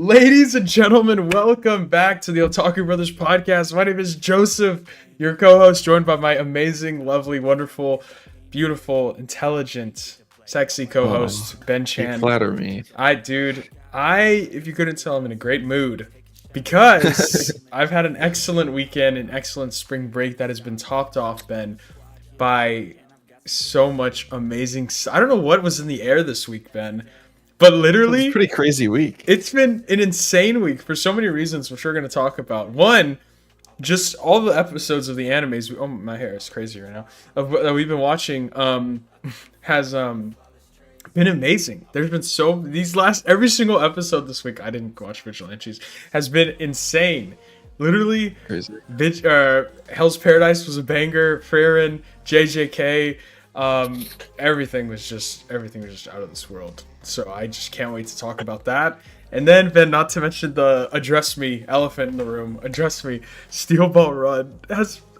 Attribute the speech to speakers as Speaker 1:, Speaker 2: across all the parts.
Speaker 1: Ladies and gentlemen, welcome back to the Otaku Brothers podcast. My name is Joseph, your co-host, joined by my amazing, lovely, wonderful, beautiful, intelligent, sexy co-host, Ben
Speaker 2: You
Speaker 1: Chan.
Speaker 2: flatter me.
Speaker 1: If you couldn't tell, I'm in a great mood because I've had an excellent weekend, an excellent spring break that has been topped off, Ben, by so much amazing. I don't know what was in the air this week, Ben, but
Speaker 2: It's
Speaker 1: literally,
Speaker 2: a pretty crazy week.
Speaker 1: it's been an insane week for so many reasons, which we're going to talk about. One, just all the episodes of the animes. Oh, my hair is crazy right now. That we've been watching has been amazing. There's been every single episode this week. I didn't watch Vigilantes. Has been insane. Literally,
Speaker 2: Crazy.
Speaker 1: Hell's Paradise was a banger. Farron, JJK, everything was just out of this world. So I just can't wait to talk about that. And then, Ben, not to mention the Address Me elephant in the room. Address Me, Steel Ball Run.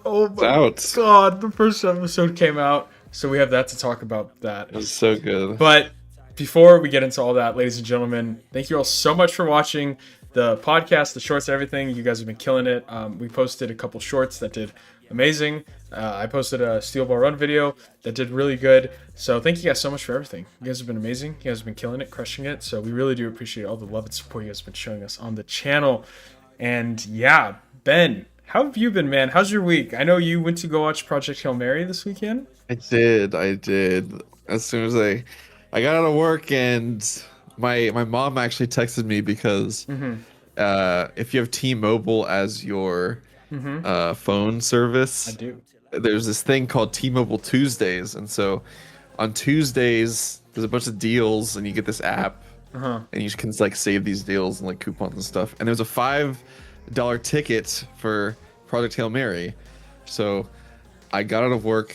Speaker 1: Oh my god, the first episode came out, so we have that to talk about. That
Speaker 2: It was so good.
Speaker 1: But before we get into all that, ladies and gentlemen, thank you all so much for watching the podcast, the shorts, everything. You guys have been killing it. We posted a couple shorts that did amazing. I posted a Steel Ball Run video that did really good. So thank you guys so much for everything. You guys have been amazing. You guys have been killing it, crushing it. So we really do appreciate all the love and support you guys have been showing us on the channel. And yeah, Ben, how have you been, man? How's your week? I know you went to go watch Project Hail Mary this weekend.
Speaker 2: I did. As soon as I got out of work, and my mom actually texted me because if you have T-Mobile as your phone service,
Speaker 1: I do.
Speaker 2: there's this thing called T-Mobile Tuesdays, and so on Tuesdays there's a bunch of deals, and you get this app, and you can like save these deals and like coupons and stuff. And there was a $5 ticket for Project Hail Mary, so I got out of work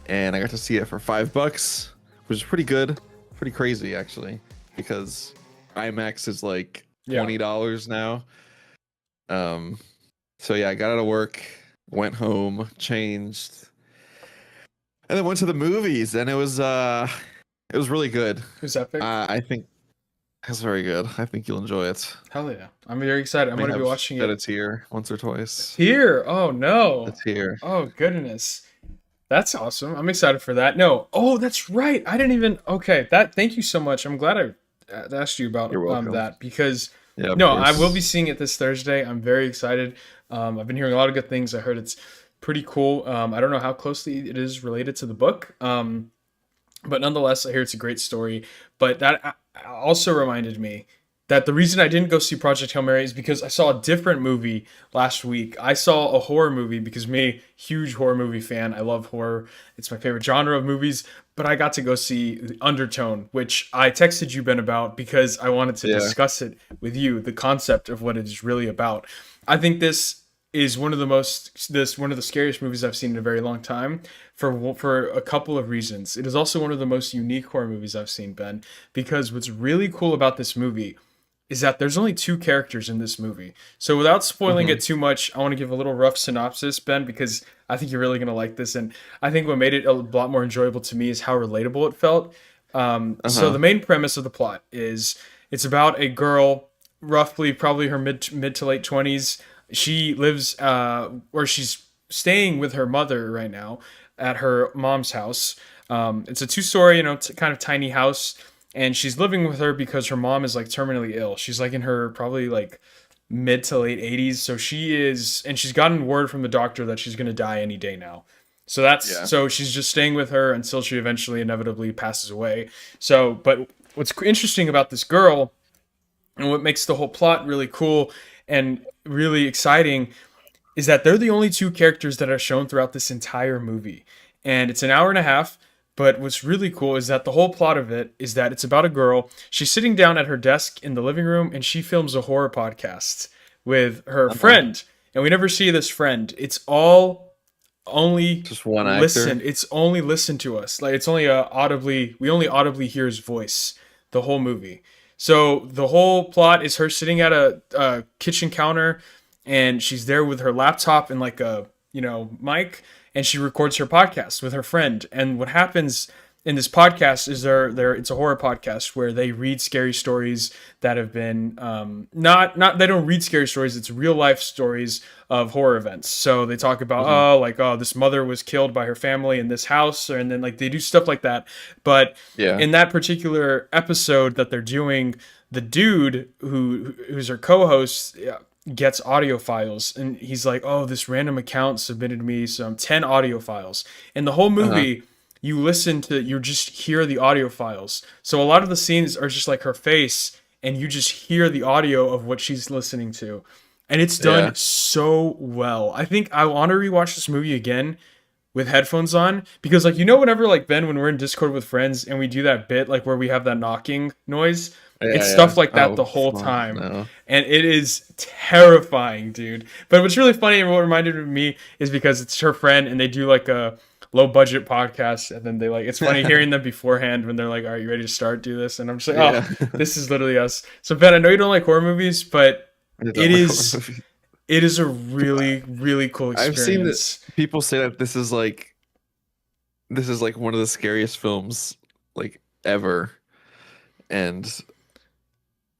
Speaker 2: and I got to see it for $5, which is pretty good, pretty crazy actually, because IMAX is like $20 now. So yeah, I got out of work, went home, changed, and then went to the movies, and it was really good.
Speaker 1: It was epic.
Speaker 2: I think it's very good. I think you'll enjoy it.
Speaker 1: Hell yeah. I'm very excited. I'm going to be watching it.
Speaker 2: It's here once or twice.
Speaker 1: Here? Oh, no.
Speaker 2: It's here.
Speaker 1: Oh, goodness. That's awesome. I'm excited for that. No. Oh, that's right. I didn't even... Okay. Thank you so much. I'm glad I asked you about that because...
Speaker 2: Yeah,
Speaker 1: no, I will be seeing it this Thursday. I'm very excited. I've been hearing a lot of good things. I heard it's pretty cool. I don't know how closely it is related to the book. But nonetheless, I hear it's a great story. But that also reminded me that the reason I didn't go see Project Hail Mary is because I saw a different movie last week. I saw a horror movie because me, huge horror movie fan. I love horror. It's my favorite genre of movies. But I got to go see The Undertone, which I texted you, Ben, about because I wanted to discuss it with you, the concept of what it is really about. I think this is one of the scariest movies I've seen in a very long time for a couple of reasons. It is also one of the most unique horror movies I've seen, Ben, because what's really cool about this movie is that there's only two characters in this movie. So without spoiling it too much, I want to give a little rough synopsis, Ben, because I think you're really going to like this. And I think what made it a lot more enjoyable to me is how relatable it felt. So the main premise of the plot is it's about a girl, roughly probably her mid to late 20s. She lives, or she's staying with her mother right now at her mom's house. It's a 2-story, kind of tiny house. And she's living with her because her mom is like terminally ill. She's like in her probably like mid to late 80s. So she's gotten word from the doctor that she's going to die any day now. So so she's just staying with her until she eventually inevitably passes away. So, but what's interesting about this girl and what makes the whole plot really cool and really exciting is that they're the only two characters that are shown throughout this entire movie. And it's an hour and a half. But what's really cool is that the whole plot of it is that it's about a girl. She's sitting down at her desk in the living room and she films a horror podcast with her friend. And we never see this friend. It's all only
Speaker 2: just one
Speaker 1: listen.
Speaker 2: actor.
Speaker 1: It's only listen to us. Like it's only we only audibly hear his voice the whole movie. So the whole plot is her sitting at a kitchen counter and she's there with her laptop and like a mic, and she records her podcast with her friend. And what happens and this podcast is their it's a horror podcast where they read scary stories that have been not they don't read scary stories, it's real life stories of horror events. So they talk about,
Speaker 2: Hmm.
Speaker 1: oh, like, oh, this mother was killed by her family in this house, and then like they do stuff like that. But
Speaker 2: Yeah.
Speaker 1: in that particular episode that they're doing, the dude who's her co-host gets audio files, and he's like, oh, this random account submitted me some 10 audio files. And the whole
Speaker 2: Uh-huh.
Speaker 1: movie, you just hear the audio files. So a lot of the scenes are just like her face, and you just hear the audio of what she's listening to. And it's done
Speaker 2: Yeah.
Speaker 1: so well. I think I want to rewatch this movie again with headphones on, because like, whenever like Ben, when we're in Discord with friends and we do that bit like where we have that knocking noise,
Speaker 2: Yeah.
Speaker 1: it's
Speaker 2: Yeah.
Speaker 1: stuff like that
Speaker 2: Oh,
Speaker 1: the whole
Speaker 2: fuck
Speaker 1: time.
Speaker 2: no.
Speaker 1: And it is terrifying, dude. But what's really funny and what reminded me is because it's her friend and they do like a low budget podcast, and then they like, it's funny hearing them beforehand when they're like, "Are you ready to start? Do this?" And I'm just like, "Oh,
Speaker 2: Yeah.
Speaker 1: this is literally us." So Ben, I know you don't like horror movies, but
Speaker 2: I
Speaker 1: it
Speaker 2: don't like horror
Speaker 1: is
Speaker 2: movies.
Speaker 1: it is a really really cool
Speaker 2: I've seen that
Speaker 1: experience.
Speaker 2: people say that this is like one of the scariest films like ever, and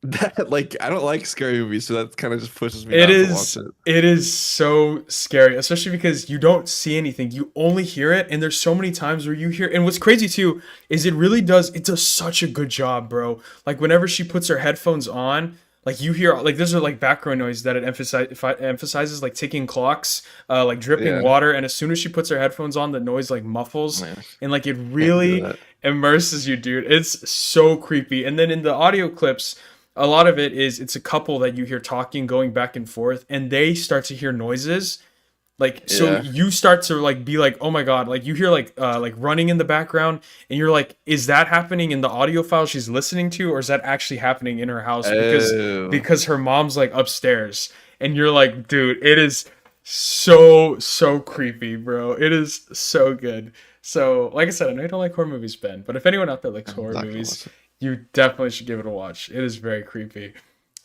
Speaker 2: that like I don't like scary movies, so that kind of just pushes me
Speaker 1: It
Speaker 2: not to watch
Speaker 1: is
Speaker 2: it.
Speaker 1: it is so scary, especially because you don't see anything. You only hear it, and there's so many times where you hear, and what's crazy too is it does such a good job, bro. Like whenever she puts her headphones on, like you hear like there's a like background noise that emphasizes like ticking clocks, like dripping
Speaker 2: Yeah,
Speaker 1: water, and as soon as she puts her headphones on, the noise like muffles,
Speaker 2: man,
Speaker 1: and like it
Speaker 2: can't do
Speaker 1: really
Speaker 2: that.
Speaker 1: immerses you, dude. It's so creepy. And then in the audio clips, a lot of it is it's a couple that you hear talking, going back and forth, and they start to hear noises, like, so
Speaker 2: Yeah.
Speaker 1: you start to like be like, oh my god, like you hear like running in the background, and you're like, is that happening in the audio file she's listening to, or is that actually happening in her house,
Speaker 2: Oh,
Speaker 1: because her mom's like upstairs. And you're like, dude, it is so creepy, bro. It is so good. So like I said, I know you don't like horror movies, Ben, but if anyone out there likes
Speaker 2: I'm
Speaker 1: horror
Speaker 2: not gonna
Speaker 1: movies,
Speaker 2: watch it.
Speaker 1: you definitely should give it a watch. It is very creepy.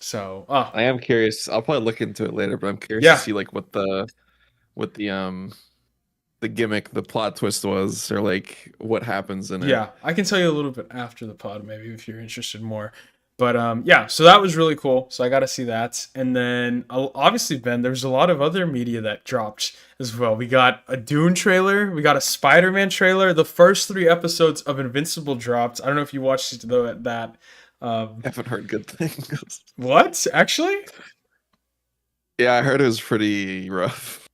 Speaker 1: So,
Speaker 2: I am curious. I'll probably look into it later, but I'm curious to
Speaker 1: yeah,
Speaker 2: see like what the gimmick, the plot twist was, or like what happens in it.
Speaker 1: yeah, I can tell you a little bit after the pod, maybe if you're interested more. But yeah, so that was really cool. So I got to see that, and then obviously, Ben, there's a lot of other media that dropped as well. We got a Dune trailer, we got a Spider-Man trailer. The first 3 episodes of Invincible dropped. I don't know if you watched that.
Speaker 2: I haven't heard good things.
Speaker 1: What actually?
Speaker 2: Yeah, I heard it was pretty rough.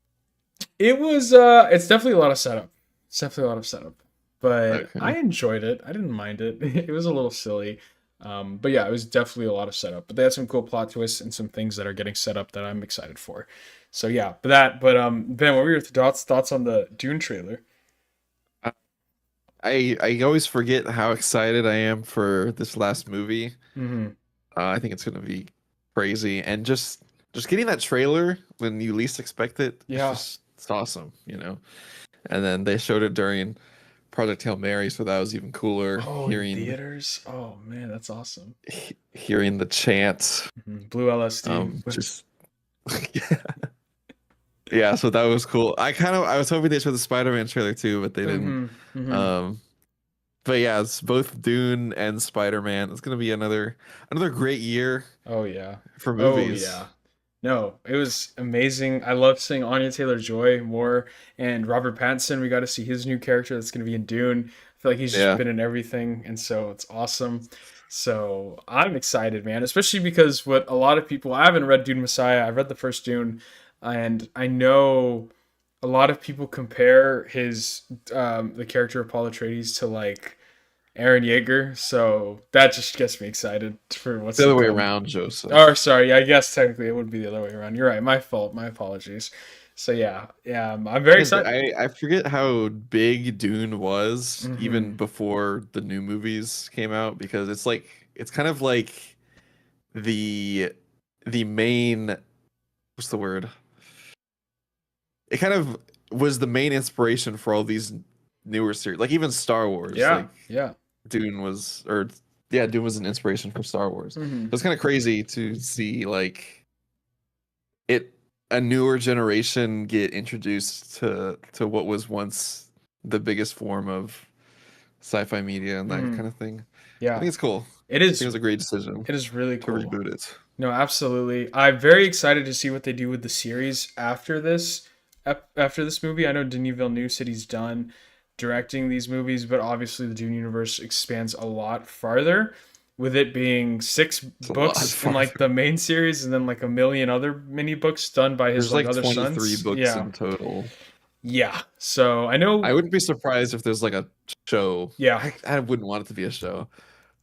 Speaker 1: It was it's definitely a lot of setup. It's definitely a lot of setup. But I
Speaker 2: Okay.
Speaker 1: enjoyed it. I didn't mind it. It was a little silly. But yeah, it was definitely a lot of setup. But they had some cool plot twists and some things that are getting set up that I'm excited for. So yeah, but Ben, what were your thoughts on the Dune trailer?
Speaker 2: I always forget how excited I am for this last movie.
Speaker 1: Hmm.
Speaker 2: I think it's gonna be crazy, and just getting that trailer when you least expect it,
Speaker 1: Yeah.
Speaker 2: it's awesome, you know. And then they showed it during Project Hail Mary, so that was even cooler.
Speaker 1: Oh, in theaters. Oh man, that's awesome.
Speaker 2: Hearing the chant,
Speaker 1: Mhm. Blue LSD.
Speaker 2: just yeah, yeah. So that was cool. I was hoping they showed the Spider-Man trailer too, but they didn't.
Speaker 1: Hmm. Hmm.
Speaker 2: Um, but yeah, it's both Dune and Spider-Man. It's gonna be another great year
Speaker 1: Oh yeah.
Speaker 2: for
Speaker 1: Oh
Speaker 2: movies.
Speaker 1: yeah. No, it was amazing. I love seeing Anya Taylor-Joy more, and Robert Pattinson. We got to see his new character that's going to be in Dune. I feel like he's just
Speaker 2: Yeah.
Speaker 1: been in everything, and so it's awesome. So I'm excited, man. Especially because what a lot of people, I haven't read Dune Messiah. I've read the first Dune, and I know a lot of people compare his the character of Paul Atreides to like Aaron Yeager. So that just gets me excited for what's
Speaker 2: The
Speaker 1: to
Speaker 2: other way
Speaker 1: come.
Speaker 2: around,
Speaker 1: Or
Speaker 2: Joseph.
Speaker 1: sorry, I guess technically it would be the other way around. You're right. My fault. My apologies. So yeah, yeah, I'm very
Speaker 2: Again,
Speaker 1: excited.
Speaker 2: I forget how big Dune was even
Speaker 1: Hmm.
Speaker 2: before the new movies came out, because it's kind of like the the main, what's the word? It kind of was the main inspiration for all these newer series, like even Star Wars.
Speaker 1: Yeah,
Speaker 2: Like
Speaker 1: yeah.
Speaker 2: Dune was, or yeah, Dune was an inspiration for Star Wars. So
Speaker 1: Hmm.
Speaker 2: it's kind of crazy to see like it a newer generation get introduced to what was once the biggest form of sci-fi media and that
Speaker 1: Mhm.
Speaker 2: kind of thing. I
Speaker 1: Yeah,
Speaker 2: think it's cool.
Speaker 1: it
Speaker 2: I think it
Speaker 1: is.
Speaker 2: was a great decision
Speaker 1: It is really
Speaker 2: to
Speaker 1: cool.
Speaker 2: reboot it.
Speaker 1: No, absolutely. I'm very excited to see what they do with the series after this. After this movie, I know Denis Villeneuve said he's done directing these movies, but obviously the Dune universe expands a lot farther, with it being six
Speaker 2: It's a lot
Speaker 1: books in like
Speaker 2: farther.
Speaker 1: the main series, and then like a million other mini books done by his
Speaker 2: There's
Speaker 1: like
Speaker 2: like
Speaker 1: other
Speaker 2: 23
Speaker 1: sons.
Speaker 2: books
Speaker 1: Yeah,
Speaker 2: in total.
Speaker 1: yeah. So I
Speaker 2: I
Speaker 1: know.
Speaker 2: wouldn't be surprised if there's like a show.
Speaker 1: Yeah.
Speaker 2: I wouldn't want it to be a show.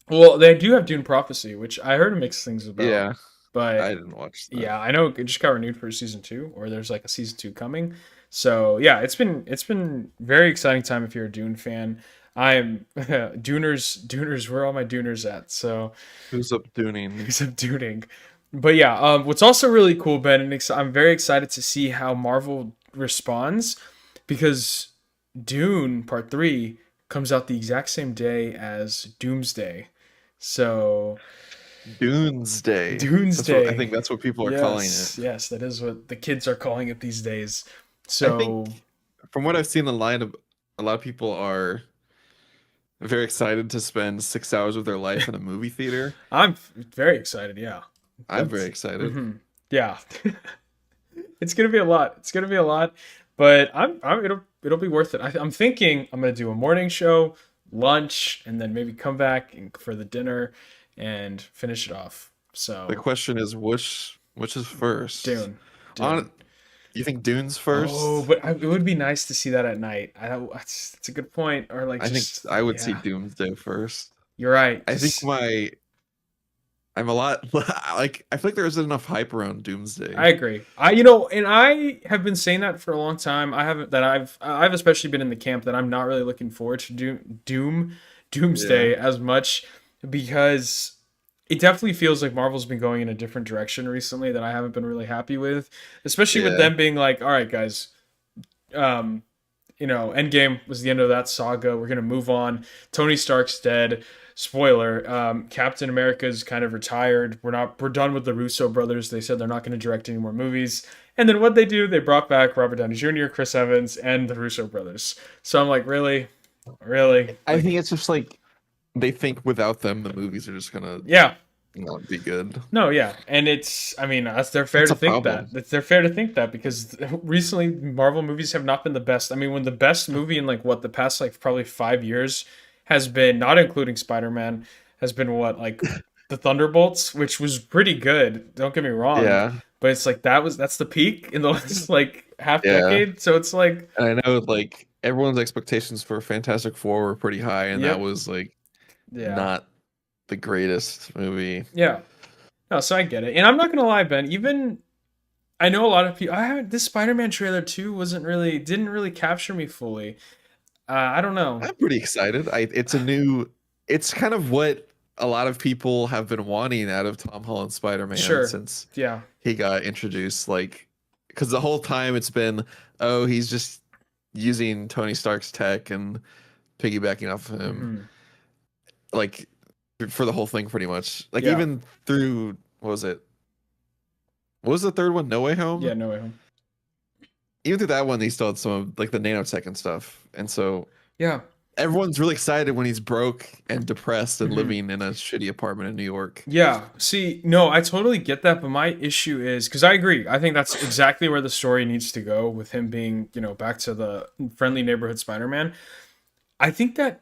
Speaker 1: Well, they do have Dune Prophecy, which I heard mixed things about,
Speaker 2: Yeah, I
Speaker 1: but
Speaker 2: didn't watch that.
Speaker 1: yeah, I know it just got renewed for season two, or there's like a season two coming. So yeah, it's been very exciting time if you're a Dune fan. I'm Duners. Where are all my Duners at? So
Speaker 2: Who's up tuning?
Speaker 1: who's up Duning? But yeah, what's also really cool, Ben, and I'm very excited to see how Marvel responds because Dune Part Three comes out the exact same day as Doomsday. So
Speaker 2: Doomsday. I
Speaker 1: Doomsday.
Speaker 2: think that's what people are calling it.
Speaker 1: Yes, yes, that is what the kids are calling it these days.
Speaker 2: I think
Speaker 1: So
Speaker 2: from what I've seen online, a lot of people are very excited to spend 6 hours of their life in a movie theater.
Speaker 1: I'm very excited. Yeah,
Speaker 2: I'm very
Speaker 1: that's
Speaker 2: excited.
Speaker 1: yeah. It's gonna be a lot. It's gonna be a lot, but it'll be worth it. I'm thinking I'm gonna do a morning show, lunch, and then maybe come back for the dinner and finish it off.
Speaker 2: The
Speaker 1: So
Speaker 2: question is which is first?
Speaker 1: Dune,
Speaker 2: On
Speaker 1: Dune.
Speaker 2: You think Dune's
Speaker 1: Oh,
Speaker 2: first?
Speaker 1: but it would be nice to see that at night. That's a good point. Or like
Speaker 2: I think
Speaker 1: just
Speaker 2: I would see
Speaker 1: yeah,
Speaker 2: Doomsday first.
Speaker 1: you're right.
Speaker 2: I think
Speaker 1: Because
Speaker 2: my I'm a lot like I feel like there isn't enough hype around Doomsday.
Speaker 1: I agree. And I have been saying that for a long time. I haven't that I've especially been in the camp that I'm not really looking forward to
Speaker 2: Yeah.
Speaker 1: Doomsday as much because it definitely feels like Marvel's been going in a different direction recently that I haven't been really happy with, especially with
Speaker 2: Yeah.
Speaker 1: them being like, all right, guys, um, Endgame was the end of that saga. We're gonna move on. Tony Stark's dead. Spoiler: Captain America's kind of retired. We're done with the Russo brothers. They said they're not going to direct any more movies. And then what they do? They brought back Robert Downey Jr., Chris Evans, and the Russo brothers. So I'm like, really, really,
Speaker 2: I think
Speaker 1: like,
Speaker 2: it's just like they think without them the movies are just gonna
Speaker 1: yeah,
Speaker 2: not be good.
Speaker 1: no, yeah, and I mean, they're fair
Speaker 2: That's
Speaker 1: to
Speaker 2: a
Speaker 1: think that.
Speaker 2: problem.
Speaker 1: They're fair to think that because recently Marvel movies have not been the best. I mean, when the best movie in like what the past like probably 5 years has been, not including Spider Man, has been what like the Thunderbolts, which was pretty good. Don't get me wrong,
Speaker 2: Yeah.
Speaker 1: but it's like that's the peak in the last like half
Speaker 2: Yeah.
Speaker 1: decade. So it's like,
Speaker 2: And I know like everyone's expectations for Fantastic Four were pretty high and that
Speaker 1: yep,
Speaker 2: was like
Speaker 1: yeah,
Speaker 2: not the greatest movie.
Speaker 1: yeah. No, so I get it, and I'm not gonna lie, Ben. Even I know a lot of people. I haven't. This Spider-Man trailer too didn't really capture me fully. I don't know.
Speaker 2: I'm pretty excited. It's kind of what a lot of people have been wanting out of Tom Holland's Spider-Man
Speaker 1: Sure.
Speaker 2: since
Speaker 1: Yeah.
Speaker 2: he got introduced. Like, because the whole time it's been, oh, he's just using Tony Stark's tech and piggybacking off of him,
Speaker 1: Hmm.
Speaker 2: like for the whole thing, pretty much. Like
Speaker 1: Yeah.
Speaker 2: even through what was it? What was the third one? No Way
Speaker 1: Yeah.
Speaker 2: Home.
Speaker 1: No Way Home.
Speaker 2: Even through that one, he still had some of like the nanotech and stuff, and so
Speaker 1: Yeah.
Speaker 2: everyone's really excited when he's broke and depressed and
Speaker 1: Hmm.
Speaker 2: living in a shitty apartment in New York.
Speaker 1: Yeah. See, no, I totally get that, but my issue is because I agree. I think that's exactly where the story needs to go with him being, back to the friendly neighborhood Spider-Man. I think that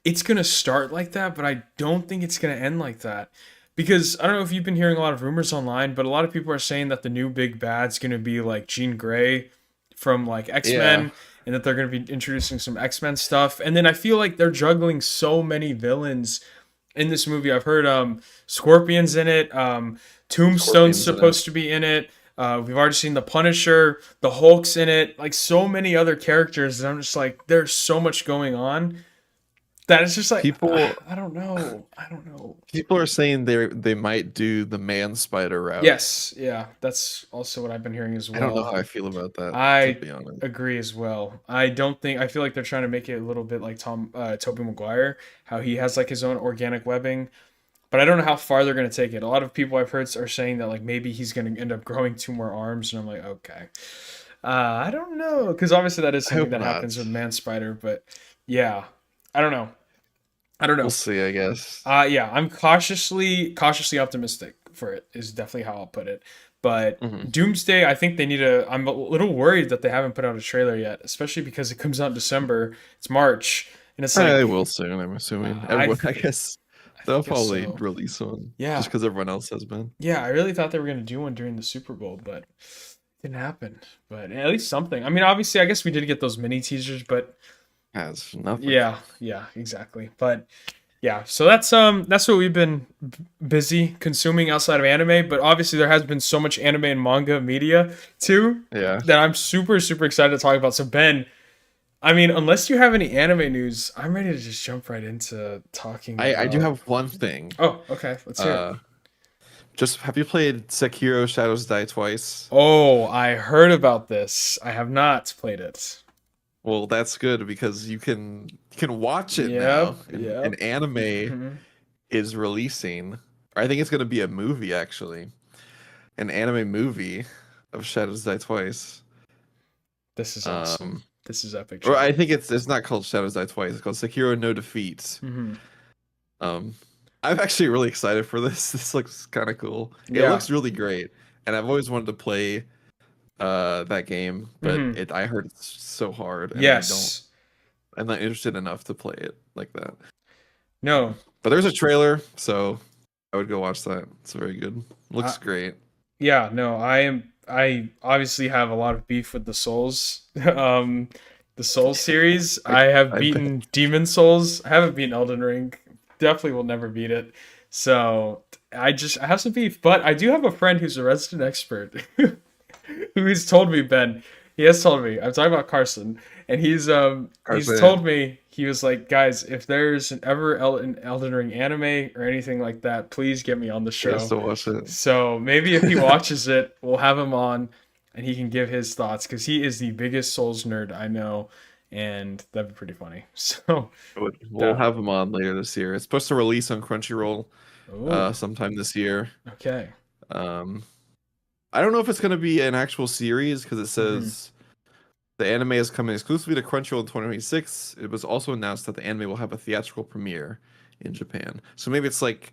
Speaker 1: it's gonna start like that, but I don't think it's gonna end like that. Because I don't know if you've been hearing a lot of rumors online, but a lot of people are saying that the new big bad's gonna be like Jean Grey from like X
Speaker 2: Yeah,
Speaker 1: Men, and that they're gonna be introducing some X Men stuff. And then I feel like they're juggling so many villains in this movie. I've heard Scorpion's in it, Tombstone's
Speaker 2: Scorpion's in it.
Speaker 1: supposed to be in it. We've already seen the Punisher, the Hulk's in it, like so many other characters. And I'm just like, there's so much going on that it's just like
Speaker 2: People
Speaker 1: I don't know. I don't know.
Speaker 2: people are saying they might do the man spider route.
Speaker 1: Yes, yeah, that's also what I've been hearing as
Speaker 2: I don't know how
Speaker 1: well.
Speaker 2: I feel about that, to
Speaker 1: I
Speaker 2: be honest.
Speaker 1: agree as well. I feel like they're trying to make it a little bit like Tobey Maguire, how he has like his own organic webbing, but I don't know how far they're going to take it. A lot of people I've heard are saying that like maybe he's going to end up growing two more arms, and I'm like, okay, I don't know, because obviously that is
Speaker 2: I
Speaker 1: something
Speaker 2: hope
Speaker 1: that
Speaker 2: not.
Speaker 1: happens with Man Spider, but yeah. I don't know. I don't
Speaker 2: We'll
Speaker 1: know.
Speaker 2: see, I guess.
Speaker 1: Yeah, I'm cautiously optimistic for it. Is definitely how I'll put it. But
Speaker 2: Hmm.
Speaker 1: Doomsday, I think they need a. I'm a little worried that they haven't put out a trailer yet, especially because it comes out in December. It's March, and it's
Speaker 2: I
Speaker 1: like
Speaker 2: will soon, I'm assuming.
Speaker 1: I
Speaker 2: Everyone, I guess
Speaker 1: I
Speaker 2: they'll
Speaker 1: guess
Speaker 2: probably
Speaker 1: so.
Speaker 2: release one just
Speaker 1: Yeah,
Speaker 2: because everyone else has been.
Speaker 1: yeah. I really thought they were gonna do one during the Super Bowl, but it didn't happen. But at least something. I mean, obviously, I guess we did get those mini teasers, but
Speaker 2: Has nothing.
Speaker 1: yeah, yeah, exactly. But yeah, so that's what we've been busy consuming outside of anime, but obviously there has been so much anime and manga media too
Speaker 2: Yeah.
Speaker 1: that I'm super excited to talk about. So Ben, I mean, unless you have any anime news, I'm ready to just jump right into talking
Speaker 2: I do
Speaker 1: about.
Speaker 2: have one thing.
Speaker 1: Oh, okay, let's hear it.
Speaker 2: Uh, just have you played Sekiro Shadows Die Twice?
Speaker 1: Oh, I heard about this. I have not played it.
Speaker 2: Well, that's good because you can watch it now.
Speaker 1: Yep,
Speaker 2: And an
Speaker 1: yep.
Speaker 2: anime
Speaker 1: Hmm.
Speaker 2: is releasing. I think it's gonna be a movie actually. An anime movie of Shadows Die Twice.
Speaker 1: This is awesome.
Speaker 2: Um,
Speaker 1: This is epic
Speaker 2: or I
Speaker 1: shit.
Speaker 2: think it's not called Shadows Die Twice. It's called Sekiro No Defeat.
Speaker 1: Hmm.
Speaker 2: Um, I'm actually really excited for this. This looks kind of cool. It
Speaker 1: Yeah.
Speaker 2: looks really great, and I've always wanted to play that game, but
Speaker 1: Hmm.
Speaker 2: it I heard it's so hard, and
Speaker 1: Yes.
Speaker 2: I'm not interested enough to play it like that.
Speaker 1: No.
Speaker 2: But there's a trailer, so I would go watch that. It's very good.
Speaker 1: I,
Speaker 2: Looks great.
Speaker 1: Yeah, no, I obviously have a lot of beef with the Souls. The Souls series.
Speaker 2: I
Speaker 1: I have
Speaker 2: I bet.
Speaker 1: beaten Demon Souls. I haven't beaten Elden Ring. Definitely will never beat it. So I have some beef, but I do have a friend who's a resident expert who has told me, Ben. He has told me. I'm talking about Carson, and he's
Speaker 2: Carson
Speaker 1: told me he was like, guys, if there's an Elden Ring anime or anything like that, please get me on the
Speaker 2: has
Speaker 1: show.
Speaker 2: to watch it.
Speaker 1: So maybe if he watches it, we'll have him on and he can give his thoughts because he is the biggest Souls nerd I know, and that'd be pretty funny. So
Speaker 2: We'll
Speaker 1: that
Speaker 2: have him on later this year. It's supposed to release on Crunchyroll
Speaker 1: oh
Speaker 2: sometime this year.
Speaker 1: okay.
Speaker 2: Um, I don't know if it's going to be an actual series because it
Speaker 1: Hmm.
Speaker 2: says the anime is coming exclusively to Crunchyroll in 2026. It was also announced that the anime will have a theatrical premiere in Japan. So maybe it's like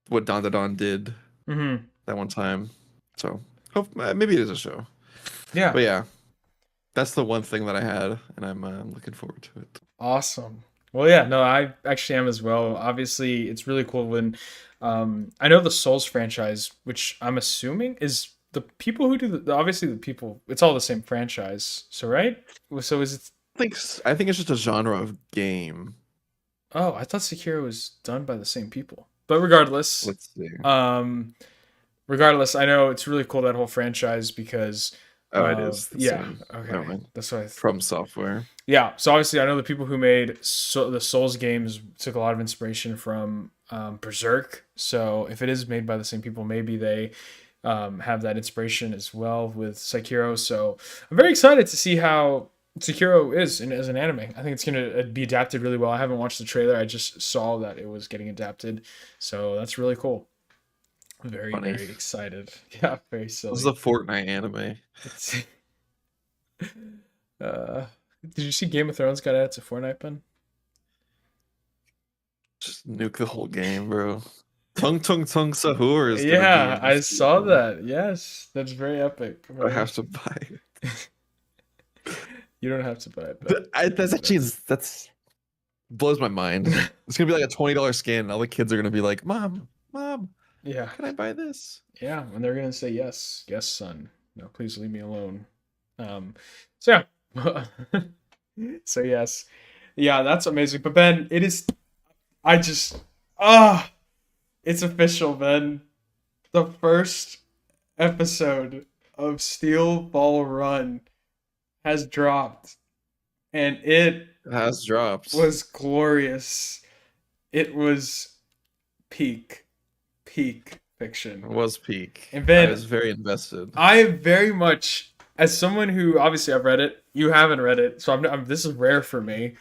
Speaker 2: what Don did
Speaker 1: Hmm.
Speaker 2: that one time. So maybe it is a show.
Speaker 1: Yeah.
Speaker 2: But yeah, that's the one thing that I had, and I'm looking forward to it.
Speaker 1: Awesome. Well, yeah, no, I actually am as well. Obviously, it's really cool when I know the Souls franchise, which I'm assuming is the people who do obviously the people. It's all the same franchise. So right? So is it?
Speaker 2: I think it's just a genre of game.
Speaker 1: Oh, I thought Sekiro was done by the same people. But regardless,
Speaker 2: Let's see.
Speaker 1: um, regardless, I know it's really cool that whole franchise because
Speaker 2: Oh, it is
Speaker 1: of
Speaker 2: the
Speaker 1: yeah.
Speaker 2: same.
Speaker 1: Okay,
Speaker 2: Never mind.
Speaker 1: that's why.
Speaker 2: From Software.
Speaker 1: Yeah, so obviously I know the people who made the Souls games took a lot of inspiration from Berserk. So if it is made by the same people, maybe they have that inspiration as well with Sekiro. So I'm very excited to see how Sekiro is as an anime. I think it's going to be adapted really well. I haven't watched the trailer. I just saw that it was getting adapted. So that's really cool.
Speaker 2: Funny.
Speaker 1: Very excited. Yeah, very
Speaker 2: This is a
Speaker 1: silly.
Speaker 2: Fortnite anime.
Speaker 1: It's, uh, did you see Game of Thrones got added to Fortnite, Ben?
Speaker 2: Just nuke the whole game, bro. Tung Tung Tung Sahur is gonna be
Speaker 1: Yeah,
Speaker 2: in
Speaker 1: I
Speaker 2: this
Speaker 1: saw
Speaker 2: season.
Speaker 1: that. Yes, that's very epic.
Speaker 2: I
Speaker 1: Very.
Speaker 2: have to buy it.
Speaker 1: You don't have to buy it, but
Speaker 2: That's
Speaker 1: that's
Speaker 2: actually
Speaker 1: amazing.
Speaker 2: that's blows my mind. It's gonna be like a $20 skin. And all the kids are gonna be like, Mom,
Speaker 1: Yeah,
Speaker 2: can I buy this?
Speaker 1: yeah, and they're gonna say yes, yes, son. No, please leave me alone. So yeah, so yes, yeah, that's amazing. But Ben, it is. I just ah, it's official, Ben. The first episode of Steel Ball Run has dropped, and it
Speaker 2: It has dropped.
Speaker 1: was glorious. It was peak, peak
Speaker 2: It
Speaker 1: fiction.
Speaker 2: was peak.
Speaker 1: And
Speaker 2: I
Speaker 1: Ben,
Speaker 2: was very invested.
Speaker 1: I very much, as someone who obviously I've read it, you haven't read it, so this is rare for me.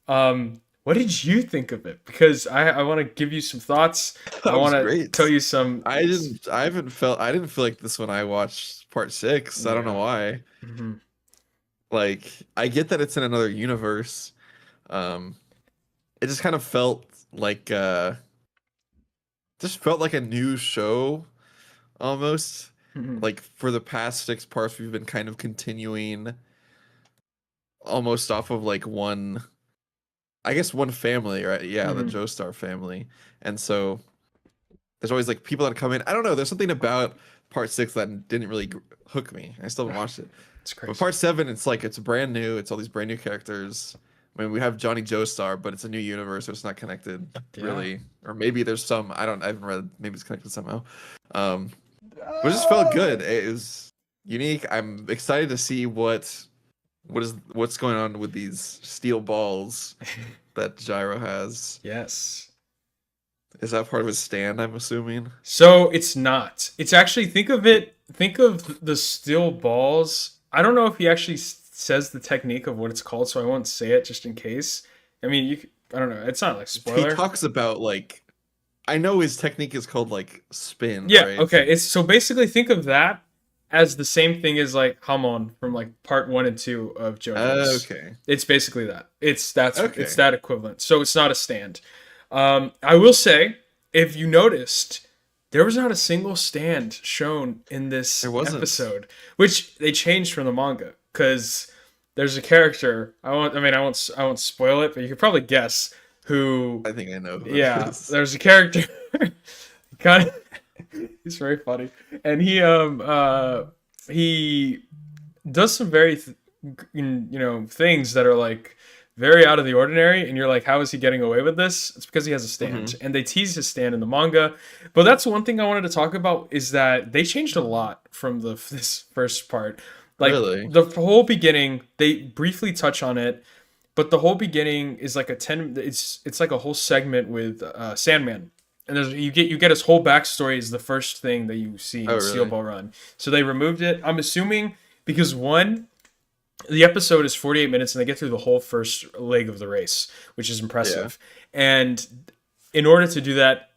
Speaker 1: What did you think of it? Because I want to give you some thoughts. I
Speaker 2: That
Speaker 1: want
Speaker 2: was
Speaker 1: to
Speaker 2: great.
Speaker 1: tell you some.
Speaker 2: I didn't feel like this when I watched part 6. I don't know
Speaker 1: Yeah.
Speaker 2: why.
Speaker 1: Hmm.
Speaker 2: Like I get that it's in another universe. Um it just kind of felt like just felt like a new show almost.
Speaker 1: Mhm.
Speaker 2: Like for the past 6 parts, we've been kind of continuing almost off of like one, I guess one family, right? Yeah, the
Speaker 1: Mhm.
Speaker 2: Joestar family. And so there's always like people that come in. I don't know. There's something about part 6 that didn't really hook me. I still haven't watched it.
Speaker 1: It's
Speaker 2: But
Speaker 1: crazy.
Speaker 2: part 7, it's like it's brand new. It's all these brand new characters. I mean, we have Johnny Joestar, but it's a new universe, so it's not connected
Speaker 1: Yeah.
Speaker 2: really. Or maybe there's some. I haven't read. Maybe it's connected somehow. Um, but it just felt
Speaker 1: Ah!
Speaker 2: good. It was unique. I'm excited to see what's going on with these steel balls that Gyro has.
Speaker 1: Yes.
Speaker 2: Is that part of his stand? I'm assuming.
Speaker 1: So it's not. It's actually think of the steel balls. I don't know if he actually says the technique of what it's called, so I won't say it just in case. I mean, I don't know. It's not like
Speaker 2: He
Speaker 1: spoiler.
Speaker 2: talks about like I know his technique is called like spin,
Speaker 1: Yeah,
Speaker 2: right?
Speaker 1: okay. It's so basically think of that as the same thing as like Hamon from like part 1 and 2 of JoJo's.
Speaker 2: Okay.
Speaker 1: It's basically that. It's
Speaker 2: Okay.
Speaker 1: that equivalent. So it's not a stand. I will say, if you noticed, there was not a single stand shown in
Speaker 2: There
Speaker 1: this
Speaker 2: wasn't.
Speaker 1: episode, which they changed from the manga because there's a character. I won't spoil it, but you could probably guess who.
Speaker 2: I think I know who it
Speaker 1: Yeah,
Speaker 2: is.
Speaker 1: there's a character. kind of, he's very funny, and he does some very things that are like very out of the ordinary, and you're like, how is he getting away with this? It's because he has a stand,
Speaker 2: Hmm.
Speaker 1: and they tease his stand in the manga. But that's one thing I wanted to talk about is that they changed a lot from the this first part. Like
Speaker 2: Really?
Speaker 1: the whole beginning, they briefly touch on it, but the whole beginning is like a 10. It's like a whole segment with Sandman, and you get his whole backstory is the first thing that you see
Speaker 2: Oh,
Speaker 1: in Steel
Speaker 2: really?
Speaker 1: Ball Run. So they removed it. I'm assuming because one, the episode is 48 minutes and they get through the whole first leg of the race, which is
Speaker 2: Yeah.
Speaker 1: impressive. And in order to do that,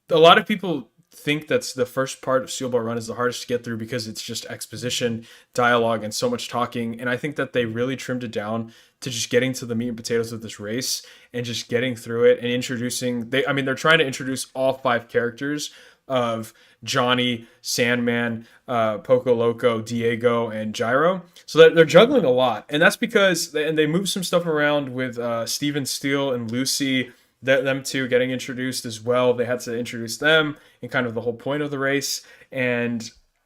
Speaker 1: a lot of people think that's the first part of Steel Ball Run is the hardest to get through because it's just exposition, dialogue, and so much talking. And I think that they really trimmed it down to just getting to the meat and potatoes of this race and just getting through it and introducing. They're trying to introduce all 5 characters of Johnny, Sandman, Poco Loco, Diego, and Gyro. So they're juggling a lot, and that's because they move some stuff around with Steven Steele and Lucy. Them two getting introduced as well. They had to introduce them and kind of the whole point of the race, and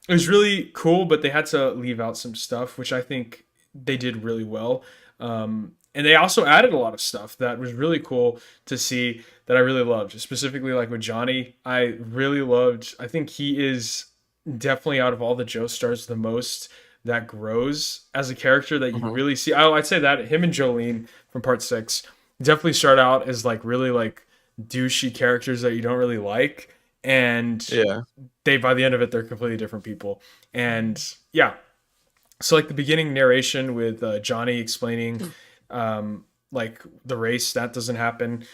Speaker 1: it was really cool. But they had to leave out some stuff, which I think they did really well. And they also added a lot of stuff that was really cool to see that I really loved. Specifically, like with Johnny, I really loved. I think he is definitely out of all the Joe stars the most that grows as a character that you
Speaker 2: Hmm.
Speaker 1: really see. I'd say that him and Jolene from part 6 definitely start out as like really like douchey characters that you don't really like, and
Speaker 2: Yeah.
Speaker 1: they by the end of it they're completely different people. And yeah, so like the beginning narration with Johnny explaining like the race that doesn't happen.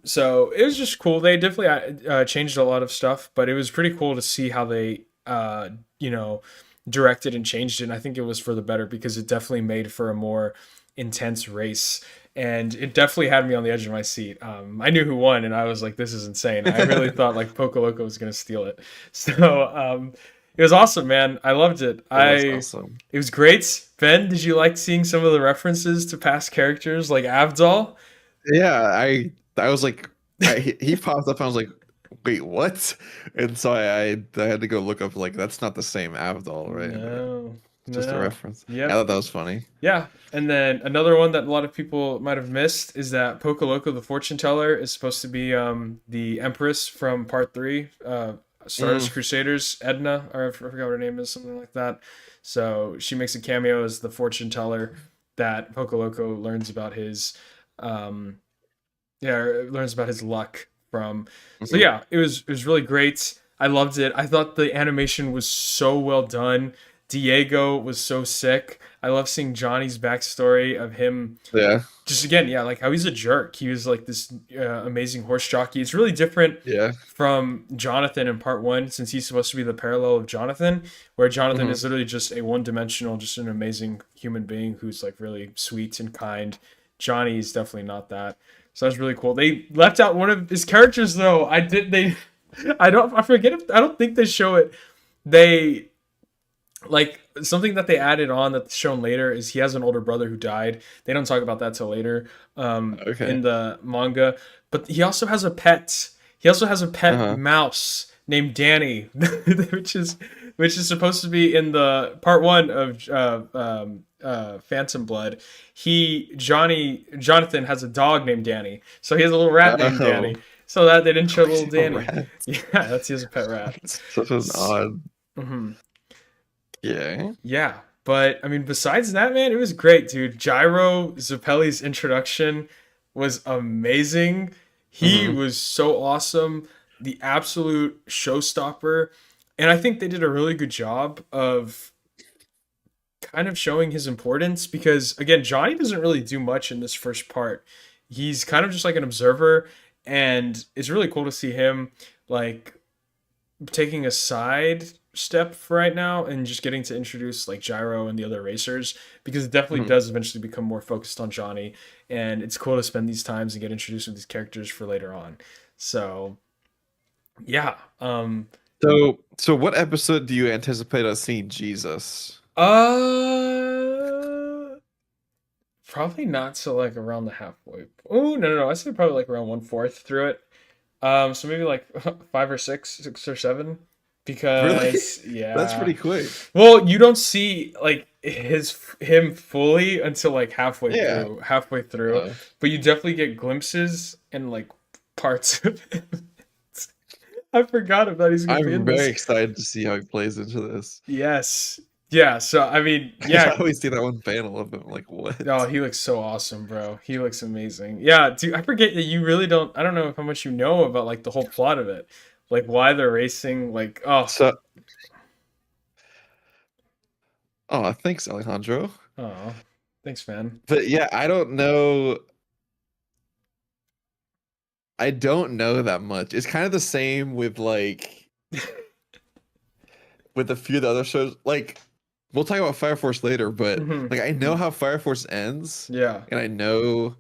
Speaker 1: So it was just cool. They definitely changed a lot of stuff, but it was pretty cool to see how they you know directed and changed it. And I think it was for the better because it definitely made for a more intense race. And it definitely had me on the edge of my seat. I knew who won, and I was like, "This is insane." I really
Speaker 2: It
Speaker 1: thought like Poco Loco was gonna steal it. So it was awesome, man. I loved it.
Speaker 2: was awesome.
Speaker 1: It was great. Ben, did you like seeing some of the references to past characters like Avdol?
Speaker 2: Yeah, I was like he popped up and I was like, wait, what? And so I had to go look up like that's not the same Avdol, right?
Speaker 1: No,
Speaker 2: Just a
Speaker 1: no.
Speaker 2: reference. I
Speaker 1: Yep.
Speaker 2: thought that was funny.
Speaker 1: Yeah. And then another one that a lot of people might have missed is that Poco Loco, the fortune teller, is supposed to be the Empress from part 3,
Speaker 2: Mm,
Speaker 1: Stardust Crusaders, Edna, or I forgot what her name is, something like that. So she makes a cameo as the fortune teller that Poco Loco learns about his um, yeah, learns about his luck from. So
Speaker 2: mhm.
Speaker 1: yeah, it was really great. I loved it. I thought the animation was so well done. Diego was so sick. I love seeing Johnny's backstory of him.
Speaker 2: Yeah,
Speaker 1: Just again, yeah, like how he's a jerk. He was like this amazing horse jockey. It's really different
Speaker 2: yeah.
Speaker 1: from Jonathan in part 1 since he's supposed to be the parallel of Jonathan, where Jonathan
Speaker 2: Hmm.
Speaker 1: is literally just a one-dimensional, just an amazing human being who's like really sweet and kind Johnny's definitely not that. So that's really cool. They left out one of his characters though. I forget if I don't think they show it. They like something that they added on that's shown later is he has an older brother who died. They don't talk about that till later
Speaker 2: Okay.
Speaker 1: in the manga. But he also has a pet. He also has a pet
Speaker 2: Uh-huh.
Speaker 1: mouse named Danny, which is supposed to be in the part one of Phantom Blood. Jonathan has a dog named Danny, so he has a little rat named
Speaker 2: Oh,
Speaker 1: Danny. So that they didn't show little
Speaker 2: crazy
Speaker 1: Danny.
Speaker 2: rat.
Speaker 1: Yeah, that's he has a pet rat.
Speaker 2: That's such an odd.
Speaker 1: Mhm.
Speaker 2: Yeah.
Speaker 1: Yeah, but I mean, besides that, man, it was great, dude. Gyro Zappelli's introduction was amazing. He
Speaker 2: Hmm.
Speaker 1: was so awesome, the absolute showstopper, and I think they did a really good job of kind of showing his importance because, again, Johnny doesn't really do much in this first part. He's kind of just like an observer, and it's really cool to see him like taking a side step for right now and just getting to introduce like Gyro and the other racers because it definitely
Speaker 2: Hmm.
Speaker 1: does eventually become more focused on Johnny, and it's cool to spend these times and get introduced with these characters for later on. So yeah,
Speaker 2: So what episode do you anticipate us seeing Jesus?
Speaker 1: uh, probably not till like around the halfway. Oh no, I say probably like around 1/4 through it. So maybe like 5 or 6 or 7,
Speaker 2: Really?
Speaker 1: because
Speaker 2: That's
Speaker 1: yeah.
Speaker 2: pretty quick.
Speaker 1: Well, you don't see like him fully until like
Speaker 2: Yeah.
Speaker 1: halfway through,
Speaker 2: Uh,
Speaker 1: but you definitely get glimpses and like parts of him. I forgot about he's gonna be
Speaker 2: I'm
Speaker 1: in
Speaker 2: very
Speaker 1: this.
Speaker 2: excited to see how he plays into this.
Speaker 1: Yes, yeah. So I mean,
Speaker 2: I
Speaker 1: yeah.
Speaker 2: always see that one panel of him, like,
Speaker 1: Oh,
Speaker 2: what?
Speaker 1: he looks so awesome, bro. He looks amazing. Yeah, dude. I forget that you really don't. I don't know how much you know about like the whole plot of it, like why they're racing. Like, oh,
Speaker 2: So, oh, thanks, Alejandro.
Speaker 1: oh, thanks, man.
Speaker 2: But yeah, I don't know. I don't know that much. It's kind of the same with like with a few of the other shows. Like, we'll talk about Fire Force later, but
Speaker 1: Hmm.
Speaker 2: like I know how Fire Force ends,
Speaker 1: Yeah.
Speaker 2: and I know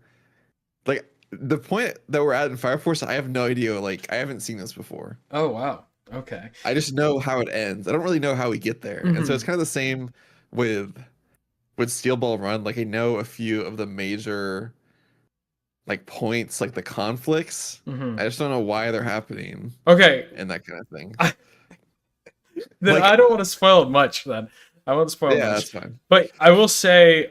Speaker 2: like the point that we're at in Fire Force. I have no idea. Like, I haven't seen this before.
Speaker 1: Oh wow. Okay.
Speaker 2: I just know how it ends. I don't really know how we get there, and so it's
Speaker 1: Hmm.
Speaker 2: kind of the same with Steel Ball Run. Like, I know a few of the major like points, like the conflicts. I
Speaker 1: Hmm.
Speaker 2: just don't know why they're happening
Speaker 1: Okay.
Speaker 2: and that kind of thing.
Speaker 1: I, then I
Speaker 2: Like,
Speaker 1: don't want to spoil it much. Then I won't spoil
Speaker 2: yeah,
Speaker 1: much,
Speaker 2: that's fine.
Speaker 1: but I will say,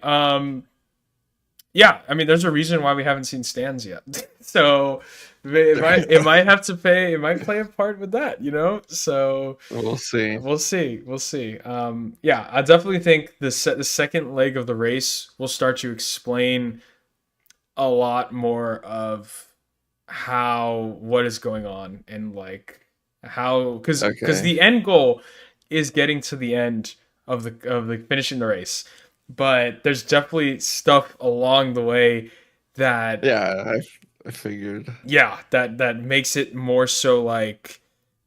Speaker 1: yeah. I mean, there's a reason why we haven't seen stands yet. So it might have to pay. It might play a part with that. So
Speaker 2: We'll see.
Speaker 1: we'll see. We'll see. Yeah, I definitely think the second leg of the race will start to explain a lot more of what is going on and like how because
Speaker 2: Okay.
Speaker 1: the end goal is getting to the end of the finishing the race, but there's definitely stuff along the way that
Speaker 2: Yeah, I figured.
Speaker 1: yeah that makes it more so like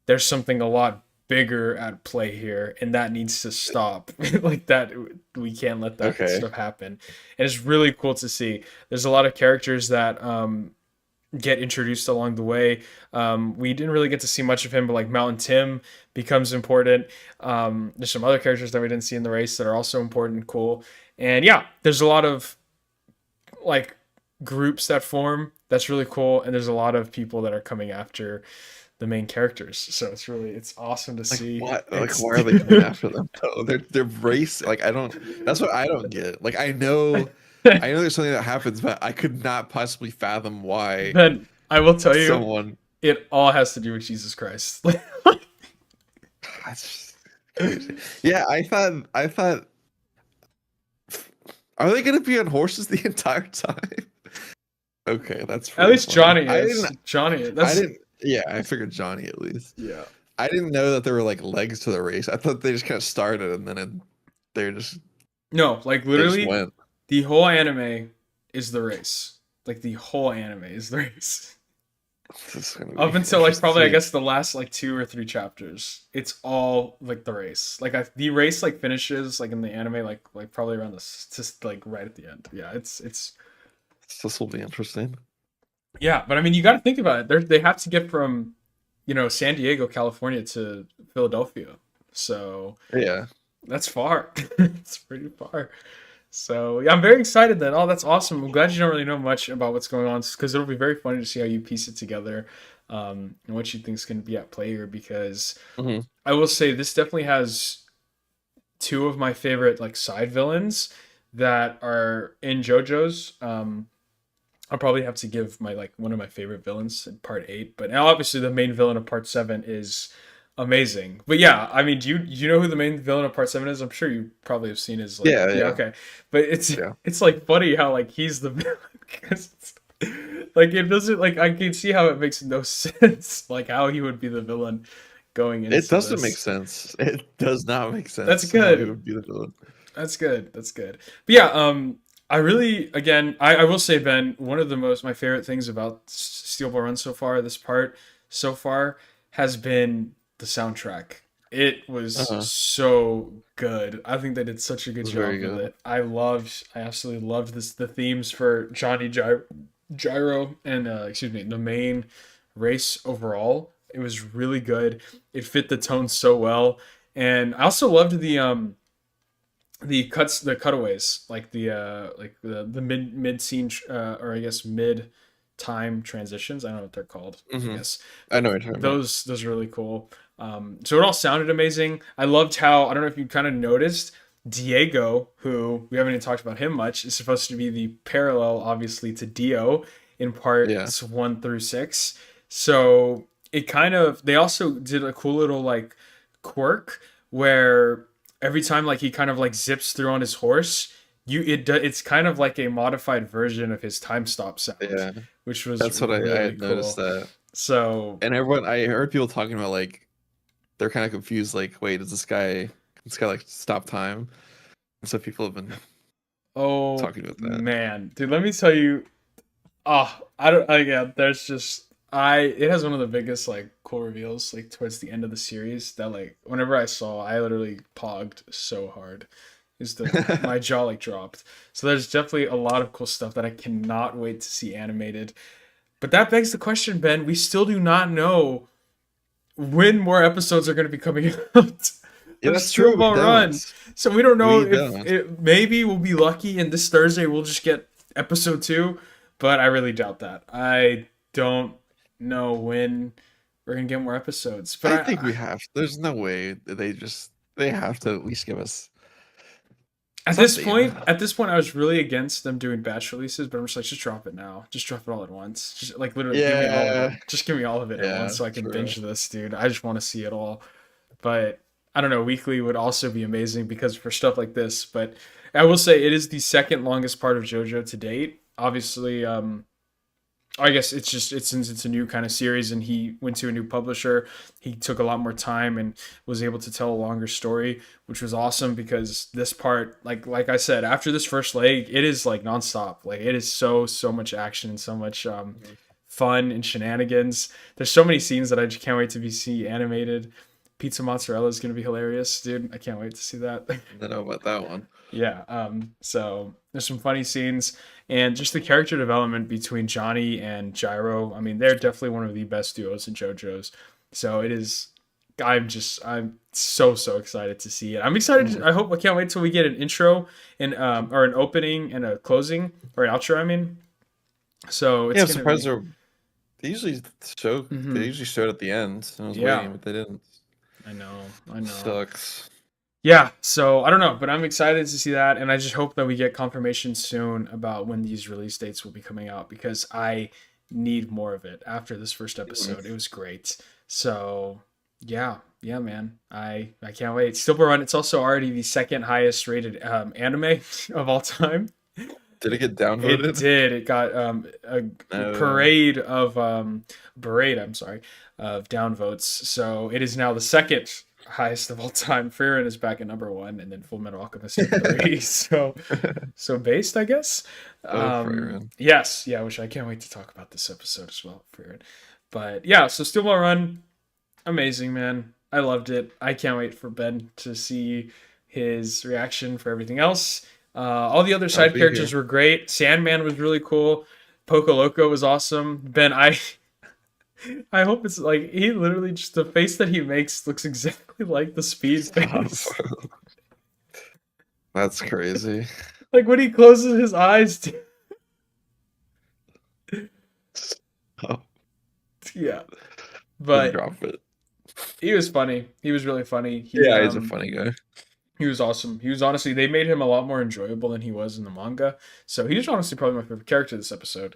Speaker 1: there's something a lot bigger at play here and that needs to stop. Like that we can't let that
Speaker 2: Okay.
Speaker 1: stuff happen, and it's really cool to see. There's a lot of characters that get introduced along the way. We didn't really get to see much of him, but like Mountain Tim becomes important. There's some other characters that we didn't see in the race that are also important and cool. And yeah, there's a lot of like groups that form. That's really cool. And there's a lot of people that are coming after the main characters. So it's awesome to
Speaker 2: Like,
Speaker 1: see.
Speaker 2: what? Like,
Speaker 1: It's
Speaker 2: why are they coming after them? No, they're race. Like, I don't. That's what I don't get. Like, I know there's something that happens, but I could not possibly fathom why
Speaker 1: Ben, I will tell you,
Speaker 2: someone.
Speaker 1: it all has to do with Jesus Christ.
Speaker 2: That's just crazy. Yeah, I thought. Are they gonna be on horses the entire time? Okay, that's
Speaker 1: At
Speaker 2: pretty
Speaker 1: least
Speaker 2: funny.
Speaker 1: Johnny is. Johnny,
Speaker 2: I
Speaker 1: that's
Speaker 2: didn't. Yeah, I figured Johnny at least.
Speaker 1: yeah.
Speaker 2: I didn't know that there were like legs to the race. I thought they just kind of started and then they just
Speaker 1: No, like
Speaker 2: they just
Speaker 1: literally,
Speaker 2: went.
Speaker 1: the whole anime is the race. Like the whole anime is the race.
Speaker 2: This is gonna be
Speaker 1: Up until like
Speaker 2: interesting to
Speaker 1: probably I
Speaker 2: see.
Speaker 1: guess the last like 2 or 3 chapters, it's all like the race. Like the race like finishes like in the anime like probably around just like right at the end. Yeah, it's
Speaker 2: This will be interesting.
Speaker 1: Yeah, but I mean, you got to think about it. They have to get from, San Diego, California to Philadelphia. So
Speaker 2: Yeah.
Speaker 1: that's far. It's pretty far. So yeah, I'm very excited then. Oh, that's awesome. I'm glad you don't really know much about what's going on because it'll be very funny to see how you piece it together, and what you think is going to be at play here. Because
Speaker 2: Hmm.
Speaker 1: I will say this definitely has two of my favorite like side villains that are in JoJo's. I'll probably have to give my like one of my favorite villains in part 8, but now obviously the main villain of part 7 is amazing. But yeah, I mean, do you know who the main villain of part 7 is? I'm sure you probably have seen his like
Speaker 2: Yeah,
Speaker 1: yeah,
Speaker 2: yeah,
Speaker 1: okay. But it's
Speaker 2: yeah.
Speaker 1: it's like funny how like he's the villain because like it doesn't like I can see how it makes no sense like how he would be the villain going
Speaker 2: It
Speaker 1: into
Speaker 2: doesn't make
Speaker 1: this.
Speaker 2: sense. It does not make
Speaker 1: That's
Speaker 2: sense how he
Speaker 1: good.
Speaker 2: would be the villain.
Speaker 1: That's good. That's good. But yeah, I really, again, I will say, Ben, one of the most my favorite things about Steel Ball Run so far, this part so far, has been the soundtrack. It was
Speaker 2: Uh-huh.
Speaker 1: so good. I think they did such a
Speaker 2: It
Speaker 1: good
Speaker 2: was very
Speaker 1: job with
Speaker 2: good.
Speaker 1: it. I absolutely loved this. The themes for Gyro, and excuse me, the main race overall. It was really good. It fit the tone so well, and I also loved the cutaways, like the mid scene, or I guess mid time transitions. I don't know what they're called. I
Speaker 2: Hmm.
Speaker 1: guess
Speaker 2: I know what you're talking about.
Speaker 1: those are really cool. So it all sounded amazing. I loved how, I don't know if you kind of noticed, Diego, who we haven't even talked about him much, is supposed to be the parallel, obviously, to Dio in
Speaker 2: Yeah.
Speaker 1: parts 1 through 6. So it kind of, they also did a cool little like quirk where every time like he kind of like zips through on his horse, it's kind of like a modified version of his time stop sound,
Speaker 2: Yeah.
Speaker 1: which was
Speaker 2: That's what I
Speaker 1: really
Speaker 2: had noticed
Speaker 1: cool.
Speaker 2: that.
Speaker 1: So,
Speaker 2: And everyone, I heard people talking about like they're kind of confused. Like, wait, is this guy like stop time? And so people have been
Speaker 1: oh
Speaker 2: talking about that.
Speaker 1: man, dude, let me tell you. I don't. Yeah, there's just it has one of the biggest like cool reveals like towards the end of the series that like whenever I saw, I literally pogged so hard. Is the My jaw like dropped. So there's definitely a lot of cool stuff that I cannot wait to see animated. But that begs the question, Ben. We still do not know when more episodes are going to be coming out
Speaker 2: Yeah,
Speaker 1: of
Speaker 2: that's
Speaker 1: Steel
Speaker 2: true. We
Speaker 1: Ball
Speaker 2: don't.
Speaker 1: Run. So we don't know
Speaker 2: We
Speaker 1: if
Speaker 2: don't.
Speaker 1: maybe we'll be lucky and this Thursday we'll just get episode 2, but I really doubt that. I don't know when we're going to get more episodes. But
Speaker 2: I think we have. There's no way that they have to at least give us something.
Speaker 1: at this point I was really against them doing batch releases, but I'm just like just drop it now. Just drop it all at once. Just like literally give me all of
Speaker 2: Yeah.
Speaker 1: it. Just give me all of it at
Speaker 2: Yeah.
Speaker 1: once so I can
Speaker 2: True.
Speaker 1: binge this, dude. I just want to see it all. But I don't know, weekly would also be amazing because for stuff like this. But I will say it is the second longest part of JoJo to date. Obviously, I guess it's just since it's a new kind of series and he went to a new publisher, he took a lot more time and was able to tell a longer story, which was awesome because this part, like I said, after this first leg, it is like nonstop. Like it is so much action and so much
Speaker 2: Mhm.
Speaker 1: fun and shenanigans. There's so many scenes that I just can't wait to be see animated. Pizza mozzarella is gonna be hilarious, dude. I can't wait to see that.
Speaker 2: I don't know about that one.
Speaker 1: Yeah. So there's some funny scenes and just the character development between Johnny and Gyro. I mean, they're definitely one of the best duos in JoJo's. So it is. I'm so excited to see it. I'm excited.
Speaker 2: Mhm.
Speaker 1: I can't wait till we get an intro and or an opening and a closing or an outro. I mean, so
Speaker 2: Yeah,
Speaker 1: it's
Speaker 2: I'm
Speaker 1: gonna
Speaker 2: surprised
Speaker 1: be.
Speaker 2: they
Speaker 1: Hmm.
Speaker 2: usually showed at the end. I was
Speaker 1: Yeah,
Speaker 2: waiting, but they didn't.
Speaker 1: I know. I know.
Speaker 2: Sucks.
Speaker 1: Yeah, so I don't know, but I'm excited to see that, and I just hope that we get confirmation soon about when these release dates will be coming out because I need more of it after this first
Speaker 2: Mhm.
Speaker 1: episode. It was great. So yeah, man, I can't wait. Silver Run. It's also already the second highest rated anime of all time.
Speaker 2: Did it get
Speaker 1: It
Speaker 2: downvoted?
Speaker 1: did. It got a
Speaker 2: No.
Speaker 1: parade of I'm sorry, of downvotes. So it is now the second highest of all time. Frieren is back at number 1, and then Full Metal Alchemist at 3. So based, I guess.
Speaker 2: Oh, Freyrin.
Speaker 1: Yes, yeah. Which I can't wait to talk about this episode as well, Frieren. But yeah, so Steel Ball Run, amazing, man. I loved it. I can't wait for Ben to see his reaction for everything else. All the other
Speaker 2: I'll
Speaker 1: side
Speaker 2: be
Speaker 1: characters
Speaker 2: here.
Speaker 1: were great. Sandman was really cool. Poco Loco was awesome. Ben, I hope it's like he literally just the face that he makes looks exactly like the Speed
Speaker 2: Stop.
Speaker 1: face.
Speaker 2: That's crazy.
Speaker 1: Like when he closes his eyes.
Speaker 2: Oh,
Speaker 1: Yeah,
Speaker 2: didn't
Speaker 1: but
Speaker 2: drop it.
Speaker 1: he was funny. He was really funny.
Speaker 2: Yeah, he's a funny guy.
Speaker 1: He was awesome. He was honestly they made him a lot more enjoyable than he was in the manga. So he was honestly probably my favorite character this episode.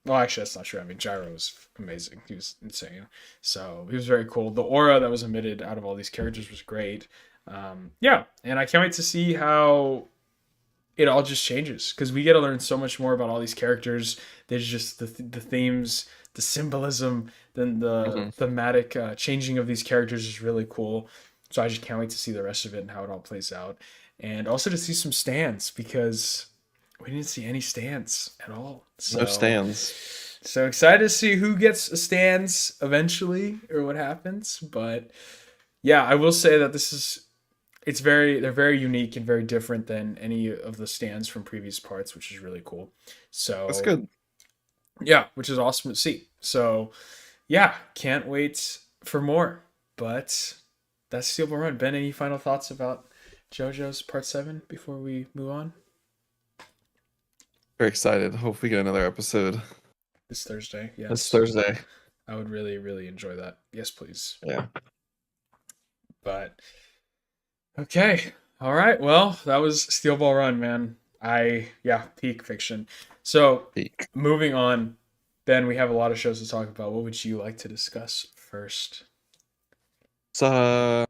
Speaker 1: Well, actually, that's not true. I mean, Gyro was amazing. He was insane. So he was very cool. The aura that was emitted out of all these characters was great. Yeah, and I can't wait to see how it all just changes because we get to learn so much more about all these characters. There's just the themes, the symbolism, then the
Speaker 2: Hmm.
Speaker 1: thematic changing of these characters is really cool. So I just can't wait to see the rest of it and how it all plays out, and also to see some stands because we didn't see any stands at all.
Speaker 2: No
Speaker 1: So
Speaker 2: stands.
Speaker 1: so excited to see who gets a stands eventually or what happens. But yeah, I will say that this is they're very unique and very different than any of the stands from previous parts, which is really cool.
Speaker 2: That's
Speaker 1: So
Speaker 2: good.
Speaker 1: yeah, which is awesome to see. So yeah, can't wait for more. But that's Steel Ball Run. Ben, any final thoughts about JoJo's Part 7 before we move on?
Speaker 2: Very excited. Hope we get another episode
Speaker 1: This Thursday,
Speaker 2: this
Speaker 1: yes.
Speaker 2: Thursday.
Speaker 1: I would really, really enjoy that. Yes, please.
Speaker 2: Yeah.
Speaker 1: But okay. All right. Well, that was Steel Ball Run, man. Yeah, peak fiction. So
Speaker 2: Peak.
Speaker 1: moving on, Ben, we have a lot of shows to talk about. What would you like to discuss first?
Speaker 2: So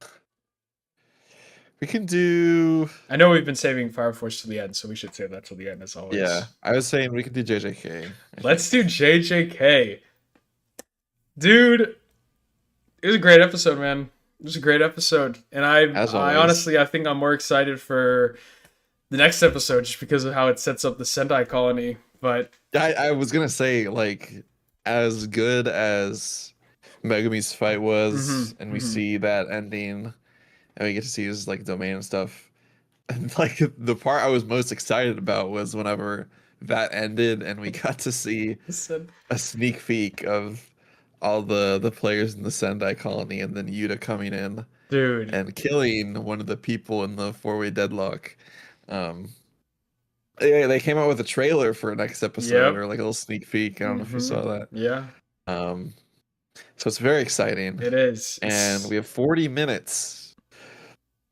Speaker 2: we can do.
Speaker 1: I know we've been saving Fire Force to the end, so we should save that till the end as
Speaker 2: Yeah,
Speaker 1: always.
Speaker 2: I was saying we can do JJK. I
Speaker 1: Let's
Speaker 2: think.
Speaker 1: do JJK. Dude, it was a great episode, man. It was a great episode. And
Speaker 2: As
Speaker 1: I
Speaker 2: always.
Speaker 1: honestly I think I'm more excited for the next episode just because of how it sets up the Sentai colony. But
Speaker 2: I was gonna say, like, as good as Megumi's fight
Speaker 1: mm-hmm,
Speaker 2: was, and we
Speaker 1: mm-hmm.
Speaker 2: see that ending, and we get to see his like domain and stuff. And like the part I was most excited about was whenever that ended and we got to see
Speaker 1: Listen,
Speaker 2: a sneak peek of all the players in the Sendai colony, and then Yuta coming in
Speaker 1: dude.
Speaker 2: and killing one of the people in the four-way deadlock. Um, they came out with a trailer for next episode,
Speaker 1: Yep.
Speaker 2: or like a little sneak peek. I don't know if you
Speaker 1: Mm-hmm.
Speaker 2: saw that.
Speaker 1: Yeah,
Speaker 2: Um, so it's very exciting,
Speaker 1: it is.
Speaker 2: and we have 40 minutes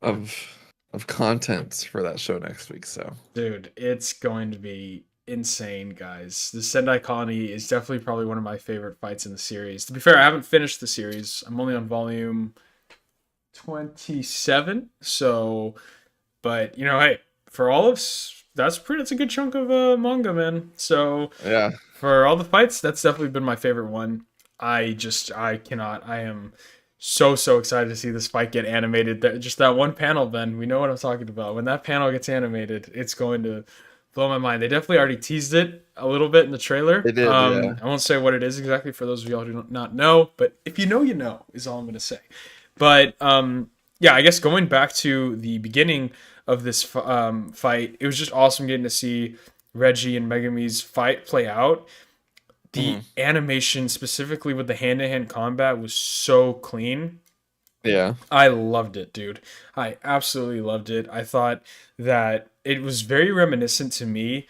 Speaker 2: of content for that show next week. So
Speaker 1: Dude, it's going to be insane, guys. The Sendai Colony is definitely probably one of my favorite fights in the series. To be fair, I haven't finished the series. I'm only on volume 27. So, but you know, hey, for all of that's a good chunk of manga, man. So,
Speaker 2: yeah,
Speaker 1: for all the fights, that's definitely been my favorite one. I cannot. I am so excited to see this fight get animated. That just that one panel, Ben. We know what I'm talking about. When that panel gets animated, it's going to blow my mind. They definitely already teased it a little bit in the trailer.
Speaker 2: they did. Yeah,
Speaker 1: I won't say what it is exactly for those of y'all who do not know, but if you know, you know is all I'm going to say. But yeah, I guess going back to the beginning of this fight, it was just awesome getting to see Reggie and Megumi's fight play out. The
Speaker 2: hmm,
Speaker 1: animation, specifically with the hand-to-hand combat, was so clean.
Speaker 2: yeah,
Speaker 1: I loved it, dude. I absolutely loved it. I thought that it was very reminiscent to me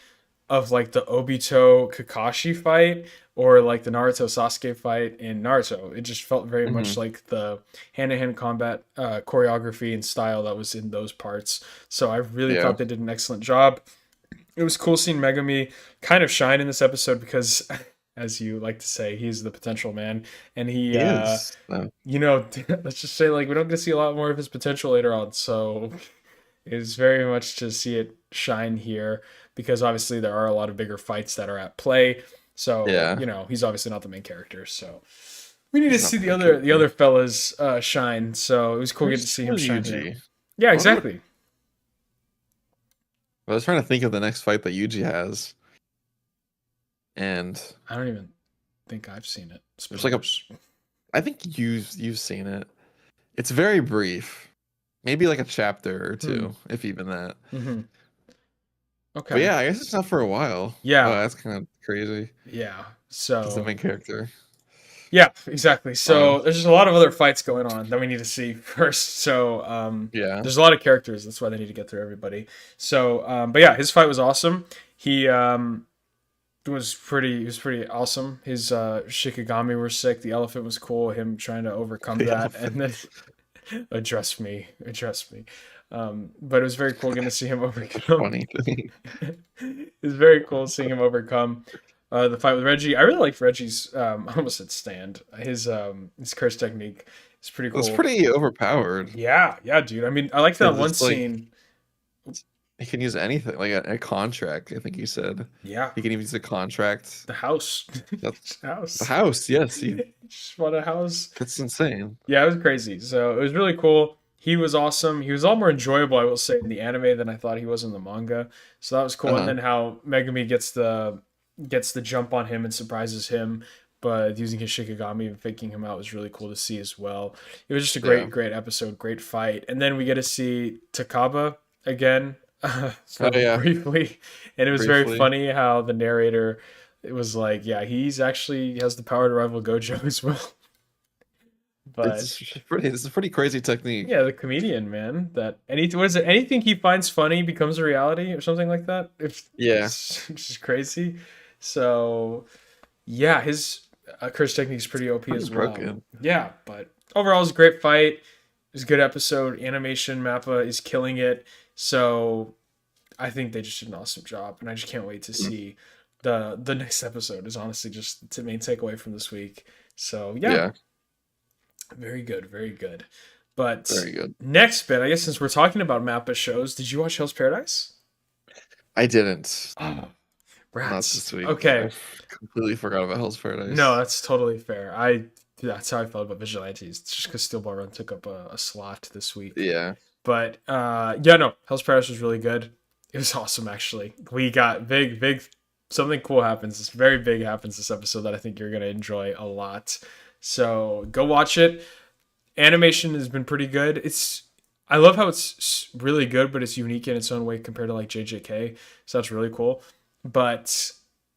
Speaker 1: of like the Obito Kakashi fight or like the Naruto Sasuke fight in Naruto. It just felt very much
Speaker 2: hmm,
Speaker 1: like the hand-to-hand combat choreography and style that was in those parts. So I really
Speaker 2: yeah.
Speaker 1: thought they did an excellent job. It was cool seeing Megami kind of shine in this episode because, as you like to say, he's the potential man, and
Speaker 2: He is.
Speaker 1: you know, let's just say like we don't get to see a lot more of his potential later on. So it's very much to see it shine here because obviously there are a lot of bigger fights that are at play. So
Speaker 2: Yeah,
Speaker 1: you know he's obviously not the main character. So we need to
Speaker 2: he's not
Speaker 1: see
Speaker 2: the main
Speaker 1: the
Speaker 2: character.
Speaker 1: other fellas shine. So it was cool getting to see him
Speaker 2: Where's
Speaker 1: shine here.
Speaker 2: Yuji?
Speaker 1: Yeah,
Speaker 2: I wonder what.
Speaker 1: exactly.
Speaker 2: I was trying to think of the next fight that Yuji has, and
Speaker 1: I don't even think I've seen it.
Speaker 2: there's like a.
Speaker 1: Spoilers.
Speaker 2: I think you've seen it. It's very brief, maybe like a chapter or
Speaker 1: Hmm.
Speaker 2: two, if even that.
Speaker 1: Mm-hmm.
Speaker 2: But
Speaker 1: Okay.
Speaker 2: yeah, I guess it's not for a while. Oh,
Speaker 1: Yeah.
Speaker 2: that's kind of crazy.
Speaker 1: Yeah.
Speaker 2: Just the
Speaker 1: So
Speaker 2: main character.
Speaker 1: yeah, exactly.
Speaker 2: Wow.
Speaker 1: So there's just a lot of other fights going on that we need to see first. So
Speaker 2: Yeah.
Speaker 1: there's a lot of characters. That's why they need to get through everybody. So but yeah, his fight was awesome. He was pretty awesome. His Shikigami were sick. The elephant was cool. Him trying to overcome
Speaker 2: The
Speaker 1: that and
Speaker 2: elephant.
Speaker 1: then address me. But it was very cool getting to see him overcome.
Speaker 2: Funny thing.
Speaker 1: It was very cool seeing him overcome the fight with Reggie. I really liked Reggie's. I almost said stand. His curse technique is pretty
Speaker 2: It was
Speaker 1: cool.
Speaker 2: pretty overpowered.
Speaker 1: Yeah, yeah, dude. I mean, I liked that
Speaker 2: Because
Speaker 1: one
Speaker 2: it's like
Speaker 1: scene.
Speaker 2: he can use anything, like a contract. I think he said
Speaker 1: Yeah,
Speaker 2: he can even use a contract.
Speaker 1: the house,
Speaker 2: That's the
Speaker 1: house.
Speaker 2: house. Yes, he.
Speaker 1: Just want a house.
Speaker 2: That's insane.
Speaker 1: Yeah, it was crazy. So it was really cool. He was awesome. He was a lot more enjoyable, I will say, in the anime than I thought he was in the manga. So that was cool. And
Speaker 2: Uh-huh.
Speaker 1: then how Megumi gets the jump on him and surprises him, but using his Shikigami and faking him out was really cool to see as well. It was just a
Speaker 2: Yeah.
Speaker 1: great episode, great fight. And then we get to see Takaba again
Speaker 2: Oh
Speaker 1: for
Speaker 2: yeah.
Speaker 1: briefly, and it was very
Speaker 2: Briefly.
Speaker 1: funny how the narrator it was like, yeah, he's actually he has the power to rival Gojo as well. But
Speaker 2: It's a pretty crazy technique.
Speaker 1: yeah, the comedian man. That anything what is it? Anything he finds funny becomes a reality or something like that. If
Speaker 2: Yeah.
Speaker 1: it's just crazy. So yeah, his curse technique is pretty OP
Speaker 2: Pretty
Speaker 1: as well.
Speaker 2: broken.
Speaker 1: Yeah, but overall, it's a great fight. It was a good episode. Animation Mappa is killing it. So I think they just did an awesome job, and I just can't wait to see the next episode. Is honestly just the main takeaway from this week. So yeah,
Speaker 2: Yeah.
Speaker 1: very good, very good. But
Speaker 2: Very good.
Speaker 1: next bit, I guess since we're talking about Mappa shows, did you watch Hell's Paradise?
Speaker 2: I didn't.
Speaker 1: Oh,
Speaker 2: Not
Speaker 1: rats.
Speaker 2: this week. I
Speaker 1: Okay.
Speaker 2: completely forgot about Hell's
Speaker 1: No,
Speaker 2: Paradise.
Speaker 1: that's totally fair. That's how I felt about Vigilantes. It's just because Steel Ball Run took up a slot this week.
Speaker 2: Yeah.
Speaker 1: But yeah, no, Hell's Paradise was really good. It was awesome actually. We got big something cool happens. It's very big happens this episode that I think you're gonna enjoy a lot. So go watch it. Animation has been pretty good. I love how it's really good, but it's unique in its own way compared to like JJK. So that's really cool. But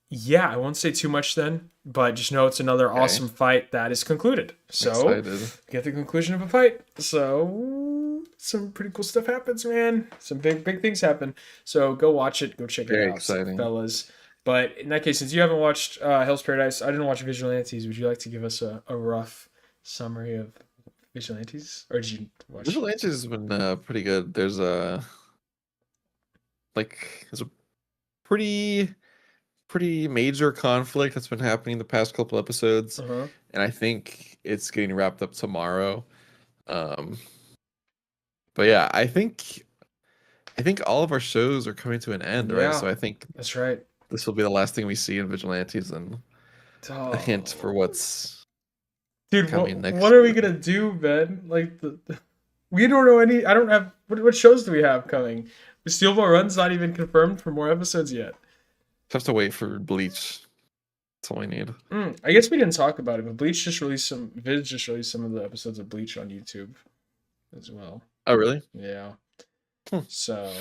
Speaker 1: yeah, I won't say too much then, but just know it's another
Speaker 2: Okay.
Speaker 1: awesome fight that is concluded. So
Speaker 2: Excited.
Speaker 1: get the conclusion of a fight. So some pretty cool stuff happens, man. Some big things happen. So go watch it. Go check it
Speaker 2: Very
Speaker 1: out,
Speaker 2: exciting.
Speaker 1: fellas. But in that case, since you haven't watched Hell's Paradise, I didn't watch Vigilantes. Would you like to give us a rough summary of Vigilantes, or did you watch?
Speaker 2: Vigilantes has been pretty good. There's a pretty major conflict that's been happening the past couple episodes,
Speaker 1: Uh huh.
Speaker 2: and I think it's getting wrapped up tomorrow. Um, but yeah, I think all of our shows are coming to an end, right?
Speaker 1: Yeah,
Speaker 2: So I think
Speaker 1: that's right.
Speaker 2: this will be the last thing we see in Vigilantes, and a hint for
Speaker 1: Oh,
Speaker 2: what's
Speaker 1: dude,
Speaker 2: coming
Speaker 1: what
Speaker 2: next
Speaker 1: are we
Speaker 2: year.
Speaker 1: gonna do, Ben? Like we don't know any. I don't have. What shows do we have coming? The Steel Ball Run's not even confirmed for more episodes yet.
Speaker 2: Have to wait for Bleach. That's all we need.
Speaker 1: I guess we didn't talk about it, but Bleach just released some. Viz just released some of the episodes of Bleach on YouTube as well.
Speaker 2: Oh, really?
Speaker 1: Yeah.
Speaker 2: Hmm.
Speaker 1: So,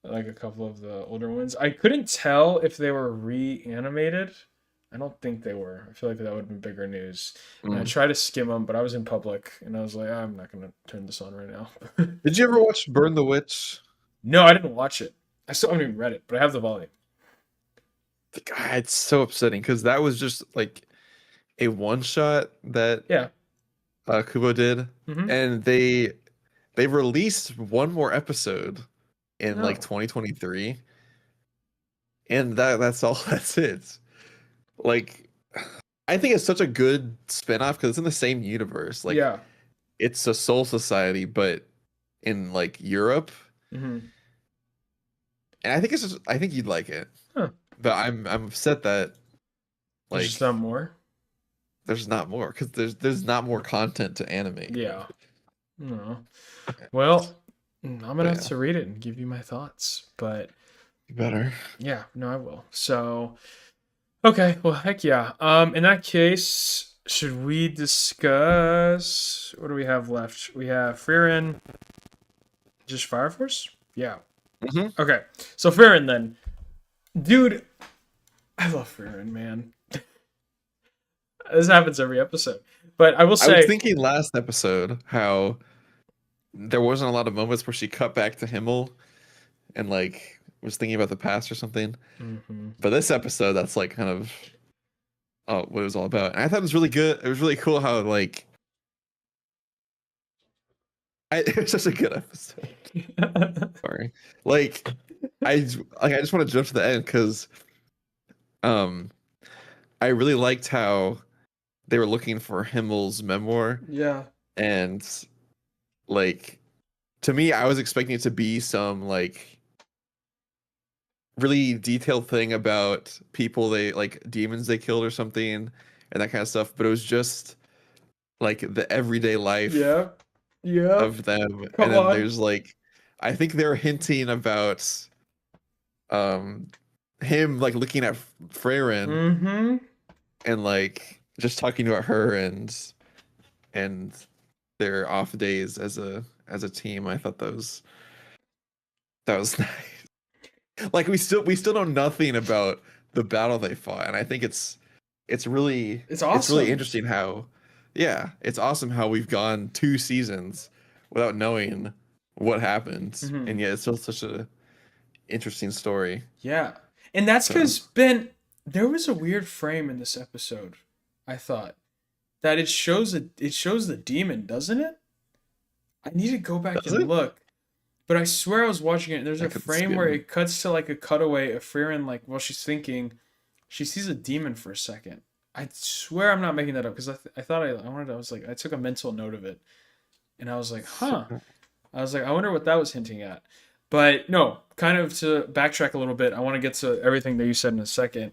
Speaker 1: like a couple of the older ones. I couldn't tell if they were reanimated. I don't think they were. I feel like that would have been bigger news. And I
Speaker 2: Mm.
Speaker 1: tried to skim them, but I was in public and I was like, I'm not going to turn this on right now.
Speaker 2: Did you ever watch Burn the Witch?
Speaker 1: No, I didn't watch it. I still haven't even read it, but I have the volume.
Speaker 2: God, it's so upsetting because that was just like a one shot that
Speaker 1: Yeah.
Speaker 2: Kubo did,
Speaker 1: Mm-hmm.
Speaker 2: and they released one more episode in like
Speaker 1: No.
Speaker 2: 2023, and that's all. That's it. Like, I think it's such a good spinoff because it's in the same universe. Like,
Speaker 1: Yeah.
Speaker 2: it's a Soul Society, but in like Europe,
Speaker 1: Mm-hmm.
Speaker 2: and I think you'd like it.
Speaker 1: Huh.
Speaker 2: But I'm upset that
Speaker 1: There's
Speaker 2: like
Speaker 1: just not more.
Speaker 2: there's not more because there's not more content to animate.
Speaker 1: Yeah. No. Well, I'm gonna
Speaker 2: But
Speaker 1: have
Speaker 2: yeah,
Speaker 1: to read it and give you my thoughts. But
Speaker 2: you better.
Speaker 1: yeah, no, I will. So okay, well, heck yeah. In that case, should we discuss what do we have left? We have Frieren, just Fire Force? Yeah.
Speaker 2: Hmm.
Speaker 1: Okay. So Frieren then. Dude, I love Frieren, man. This happens every episode. But I will
Speaker 2: I was
Speaker 1: say,
Speaker 2: thinking last episode how there wasn't a lot of moments where she cut back to Himmel and like was thinking about the past or something.
Speaker 1: mhm.
Speaker 2: But this episode, that's like kind of what it was all about. And I thought it was really good. It was really cool how like it was such a good episode. Sorry, like I just want to jump to the end because um I really liked how they were looking for Himmel's memoir
Speaker 1: Yeah.
Speaker 2: and like to me I was expecting it to be some like really detailed thing about people they like demons they killed or something and that kind of stuff, but it was just like the everyday life
Speaker 1: Yeah. Yeah.
Speaker 2: of them. And
Speaker 1: Come
Speaker 2: then
Speaker 1: on.
Speaker 2: there's like I think they're hinting about um him like looking at Freyren
Speaker 1: Mm-hmm.
Speaker 2: and like just talking about her and their off days as a team. I thought that was nice. Like we still know nothing about the battle they fought, and I think
Speaker 1: It's
Speaker 2: it's really
Speaker 1: awesome.
Speaker 2: interesting how yeah, it's awesome how we've gone 2 seasons without knowing what happened,
Speaker 1: Hmm.
Speaker 2: and yet it's still such a interesting story.
Speaker 1: Yeah. And that's
Speaker 2: So
Speaker 1: because, Ben, there was a weird frame in this episode, I thought. That it shows the demon, doesn't it? I need to go back
Speaker 2: does
Speaker 1: and
Speaker 2: it?
Speaker 1: look. But I swear I was watching it and there's
Speaker 2: I
Speaker 1: a
Speaker 2: could
Speaker 1: frame where
Speaker 2: skim.
Speaker 1: it cuts to like a cutaway of Frieren like while she's thinking she sees a demon for a second. I swear I'm not making that up because I thought I wanted I was like I took a mental note of it and I was like, huh. I was like, I wonder what that was hinting at. But no, kind of to backtrack a little bit, I want to get to everything that you said in a second.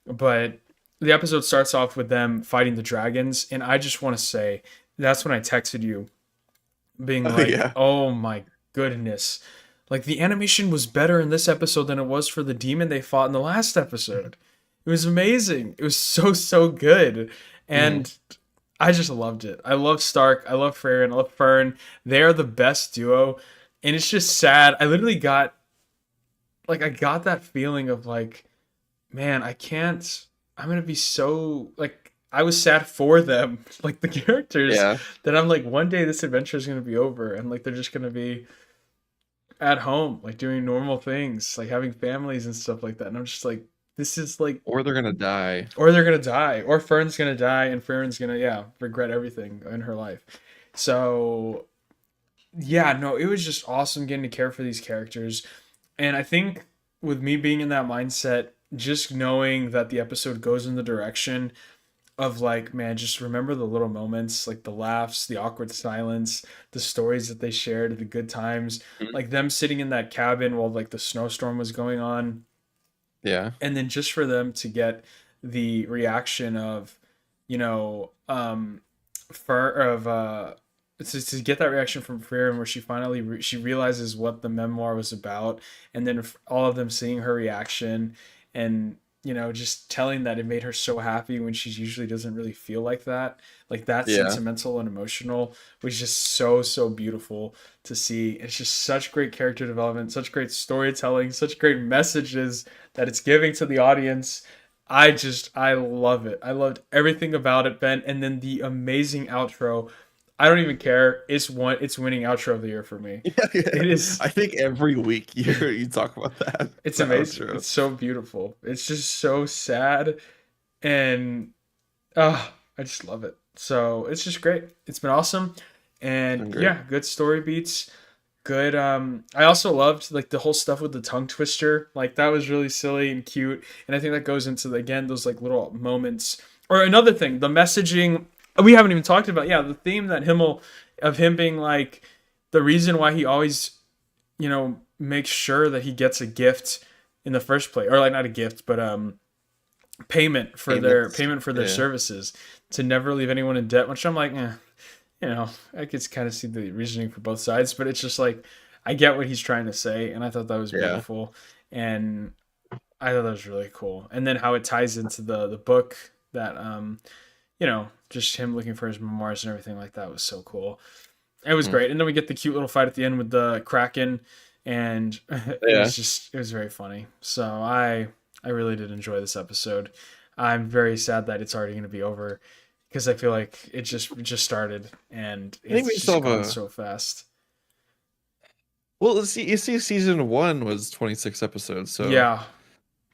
Speaker 1: But the episode starts off with them fighting the dragons, and I just want to say that's when I texted you, being
Speaker 2: Oh
Speaker 1: like,
Speaker 2: yeah.
Speaker 1: oh my goodness. Like the animation was better in this episode than it was for the demon they fought in the last episode. It was amazing. It was so good.
Speaker 2: Mhm.
Speaker 1: And I just loved it. I love Stark. I love Freyr. I love Fern. They are the best duo. And it's just sad. I literally got like I got that feeling of like, man, I can't. I'm gonna be so like I was sad for them, like the characters,
Speaker 2: Yeah.
Speaker 1: that I'm like one day this adventure is gonna be over and like they're just gonna be at home, like doing normal things, like having families and stuff like that. And I'm just like, this is like,
Speaker 2: Or they're gonna die.
Speaker 1: or they're gonna die, or Fern's gonna die, and Fern's gonna yeah regret everything in her life. So yeah, no, it was just awesome getting to care for these characters. And I think with me being in that mindset, just knowing that the episode goes in the direction of like, man, just remember the little moments, like the laughs, the awkward silence, the stories that they shared, the good times,
Speaker 2: Mhm.
Speaker 1: like them sitting in that cabin while like the snowstorm was going on.
Speaker 2: Yeah.
Speaker 1: And then just for them to get the reaction of, you know, for of to get that reaction from Freya where she finally she realizes what the memoir was about, and then all of them seeing her reaction, and just telling that it made her so happy when she usually doesn't really feel like that
Speaker 2: Yeah.
Speaker 1: sentimental and emotional was just so beautiful to see. It's just such great character development, such great storytelling, such great messages that it's giving to the audience. I love it. I loved everything about it, Ben. And then the amazing outro. I don't even care. It's winning outro of the year for me.
Speaker 2: Yeah, yeah.
Speaker 1: It is
Speaker 2: I think every week you talk about that
Speaker 1: it's
Speaker 2: the
Speaker 1: amazing.
Speaker 2: outro.
Speaker 1: It's so beautiful. It's just so sad and I just love it. So it's just great. It's been awesome.
Speaker 2: It's
Speaker 1: And
Speaker 2: been great.
Speaker 1: yeah, good story beats. Good. I also loved like the whole stuff with the tongue twister. Like that was really silly and cute. And I think that goes into again those like little moments. Or another thing, the messaging we haven't even talked about. Yeah, the theme that Himmel of him being like the reason why he always makes sure that he gets a gift in the first place, or like not a gift, but
Speaker 2: Payments.
Speaker 1: payment for their
Speaker 2: Yeah.
Speaker 1: services to never leave anyone in debt. Which I'm like, I could kind of see the reasoning for both sides, but it's just like I get what he's trying to say, and I thought that was
Speaker 2: Yeah.
Speaker 1: beautiful, and I thought that was really cool. And then how it ties into the book that just him looking for his memoirs and everything like that was so cool. It was
Speaker 2: Mhm.
Speaker 1: great, and then we get the cute little fight at the end with the Kraken, and
Speaker 2: Yeah.
Speaker 1: it was very funny. So I I really did enjoy this episode. I'm very sad that it's already going to be over because I feel like it just started and
Speaker 2: I think we
Speaker 1: it's
Speaker 2: still
Speaker 1: just
Speaker 2: have
Speaker 1: gone
Speaker 2: a.
Speaker 1: so fast.
Speaker 2: Well, let's see. You see, season one was 26 episodes, so
Speaker 1: Yeah,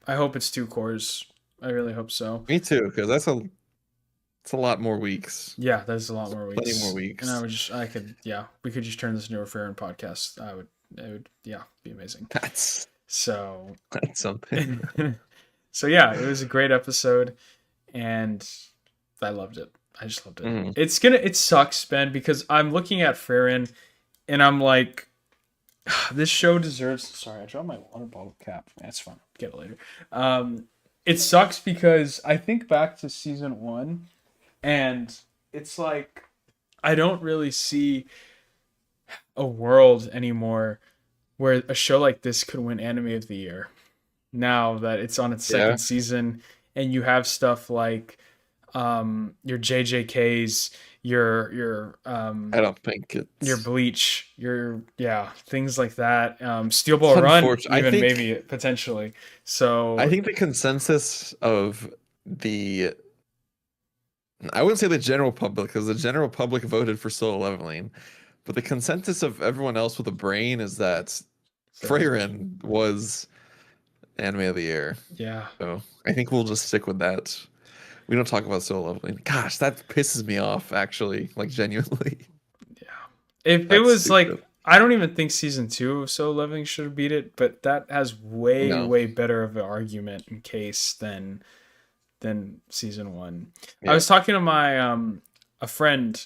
Speaker 1: I hope it's two cores. I really hope so.
Speaker 2: me too, because it's a lot more weeks,
Speaker 1: Yeah, that's a lot more
Speaker 2: plenty more
Speaker 1: weeks. And
Speaker 2: weeks.
Speaker 1: I could, yeah, we could just turn this into a fair and podcast. It would, yeah, be amazing.
Speaker 2: That's
Speaker 1: So,
Speaker 2: that's something.
Speaker 1: so yeah, it was a great episode, and I loved it. I just loved it.
Speaker 2: Mm.
Speaker 1: It sucks, Ben, because I'm looking at Farron, and I'm like, this show deserves. Sorry, I dropped my water bottle cap. That's fine. Get it later. Um, it sucks because I think back to season one, and it's like I don't really see a world anymore where a show like this could win Anime of the Year. Now that it's on its
Speaker 2: Yeah,
Speaker 1: second season, and you have stuff like your JJKs,
Speaker 2: I don't think
Speaker 1: your
Speaker 2: it's.
Speaker 1: Bleach, your yeah, things like that. Steel
Speaker 2: It's
Speaker 1: Ball Run,
Speaker 2: unfortunate.
Speaker 1: even maybe potentially.
Speaker 2: I
Speaker 1: So
Speaker 2: think the consensus of the I wouldn't say the general public because the general public voted for Solo Leveling, but the consensus of everyone else with a brain is that Freyren was Anime of the Year.
Speaker 1: yeah,
Speaker 2: So I think we'll just stick with that. We don't talk about Solo Leveling. Gosh, that pisses me off actually, like genuinely.
Speaker 1: yeah. If it
Speaker 2: That's
Speaker 1: was like,
Speaker 2: stupid.
Speaker 1: I don't even think season two of Solo Leveling should have beat it, but that has way
Speaker 2: No.
Speaker 1: way better of an argument in case than season one. I
Speaker 2: Yeah.
Speaker 1: was talking to my a friend,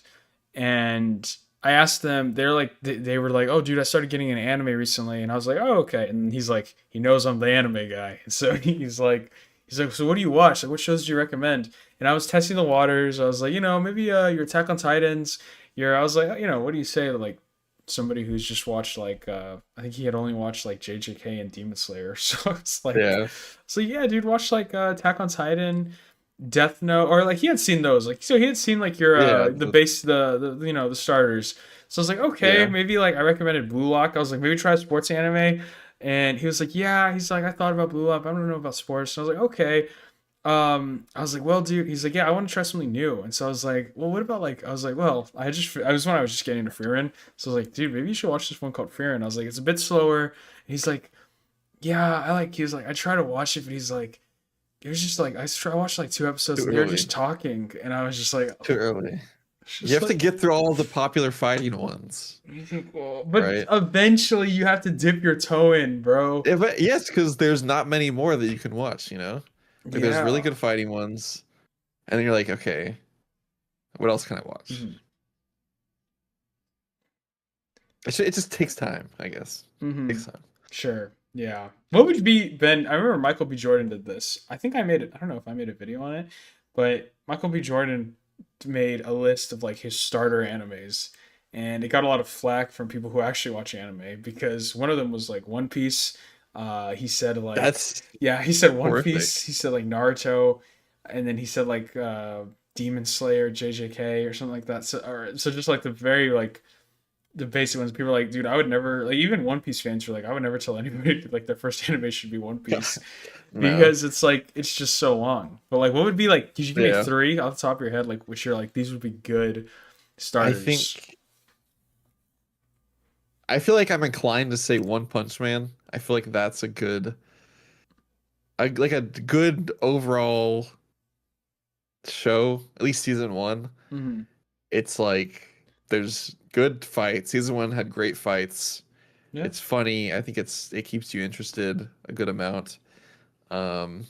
Speaker 1: and I asked them. They're like they were like, "Oh, dude, I started getting an anime recently," and I was like, "Oh, okay." And he's like, he knows I'm the anime guy, and so he's like, "So what do you watch? Like, what shows do you recommend?" And I was testing the waters. I was like, maybe your Attack on Titans. Your I was like, what do you say to like somebody who's just watched like I think he had only watched like JJK and Demon Slayer. So it's like,
Speaker 2: Yeah.
Speaker 1: so yeah, dude, watch like Attack on Titan, Death Note, or like he had seen those. Like so he had seen like your
Speaker 2: Yeah.
Speaker 1: the base the the starters. So I was like, okay,
Speaker 2: Yeah.
Speaker 1: maybe like I recommended Blue Lock. I was like, maybe try sports anime. And he was like, yeah. He's like, I thought about Blue Lock. I don't know about sports. So I was like, okay. I was like, well, dude, he's like, yeah, I want to try something new. And so I was like, well, what about like, I was like, well, I was when I was just getting into Fearin. So I was like, dude, maybe you should watch this one called Fearin. I was like, it's a bit slower. And he's like, yeah, he was like, I try to watch it, but he's like, it was just like, I watched like two episodes
Speaker 2: Too
Speaker 1: and they were
Speaker 2: early.
Speaker 1: just talking. And I was just like,
Speaker 2: Too early.
Speaker 1: it's
Speaker 2: You
Speaker 1: just
Speaker 2: have to
Speaker 1: like,
Speaker 2: get through all the popular fighting ones,
Speaker 1: oh. But
Speaker 2: right?
Speaker 1: eventually you have to dip your toe in, bro.
Speaker 2: Yes, because there's not many more that you can watch, Like there's really
Speaker 1: Yeah.
Speaker 2: good fighting ones, and then you're like, okay, what else can I watch?
Speaker 1: Mm-hmm.
Speaker 2: It just takes time, I guess. It
Speaker 1: Mm-hmm.
Speaker 2: takes time.
Speaker 1: Sure. Yeah. What would be Ben? I remember Michael B. Jordan did this. I think I made it. I don't know if I made a video on it, but Michael B. Jordan made a list of like his starter animes, and it got a lot of flack from people who actually watch anime because one of them was like One Piece. He said like,
Speaker 2: That's
Speaker 1: yeah, he said One Piece.
Speaker 2: horrific.
Speaker 1: He said like Naruto, and then he said like Demon Slayer, JJK, or something like that. So just like the very like the basic ones. People are like, dude, I would never like even One Piece fans are like, I would never tell anybody like their first anime should be One Piece
Speaker 2: No.
Speaker 1: because it's like it's just so long. But like, what would be like? Could you give me
Speaker 2: Yeah.
Speaker 1: three off the top of your head, like which are like these would be good
Speaker 2: I
Speaker 1: starters?
Speaker 2: think I feel like I'm inclined to say One Punch Man. I feel like that's like a good overall show, at least season one.
Speaker 1: Mm-hmm.
Speaker 2: It's like there's good fights. Season one had great fights.
Speaker 1: Yeah.
Speaker 2: It's funny. I think it keeps you interested a good amount. Um,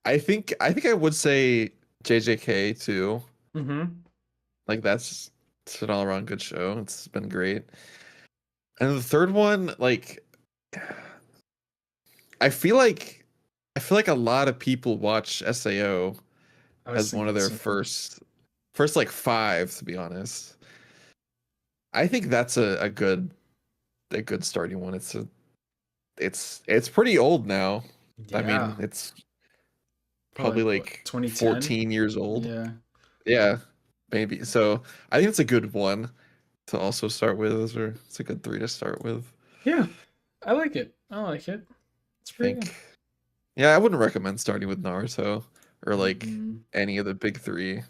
Speaker 2: I think I would say JJK too.
Speaker 1: Mm-hmm.
Speaker 2: Like it's an all around good show. It's been great. And the third one, like I feel like I feel like a lot of people watch SAO
Speaker 1: I was
Speaker 2: as one
Speaker 1: thinking
Speaker 2: of
Speaker 1: the
Speaker 2: their
Speaker 1: same thing.
Speaker 2: first like five, to be honest. I think that's a good starting one. It's pretty old now. I mean,
Speaker 1: Yeah,
Speaker 2: it's
Speaker 1: probably
Speaker 2: probably
Speaker 1: like what
Speaker 2: like
Speaker 1: 2010.
Speaker 2: 14 years old.
Speaker 1: Yeah.
Speaker 2: Yeah, maybe. So I think it's a good one to also start with, or it's a good three to start with.
Speaker 1: Yeah, I like it. I like it. It's
Speaker 2: I
Speaker 1: pretty
Speaker 2: think
Speaker 1: good.
Speaker 2: Yeah, I wouldn't recommend starting with Naruto or like
Speaker 1: Mm-mm.
Speaker 2: any of the big three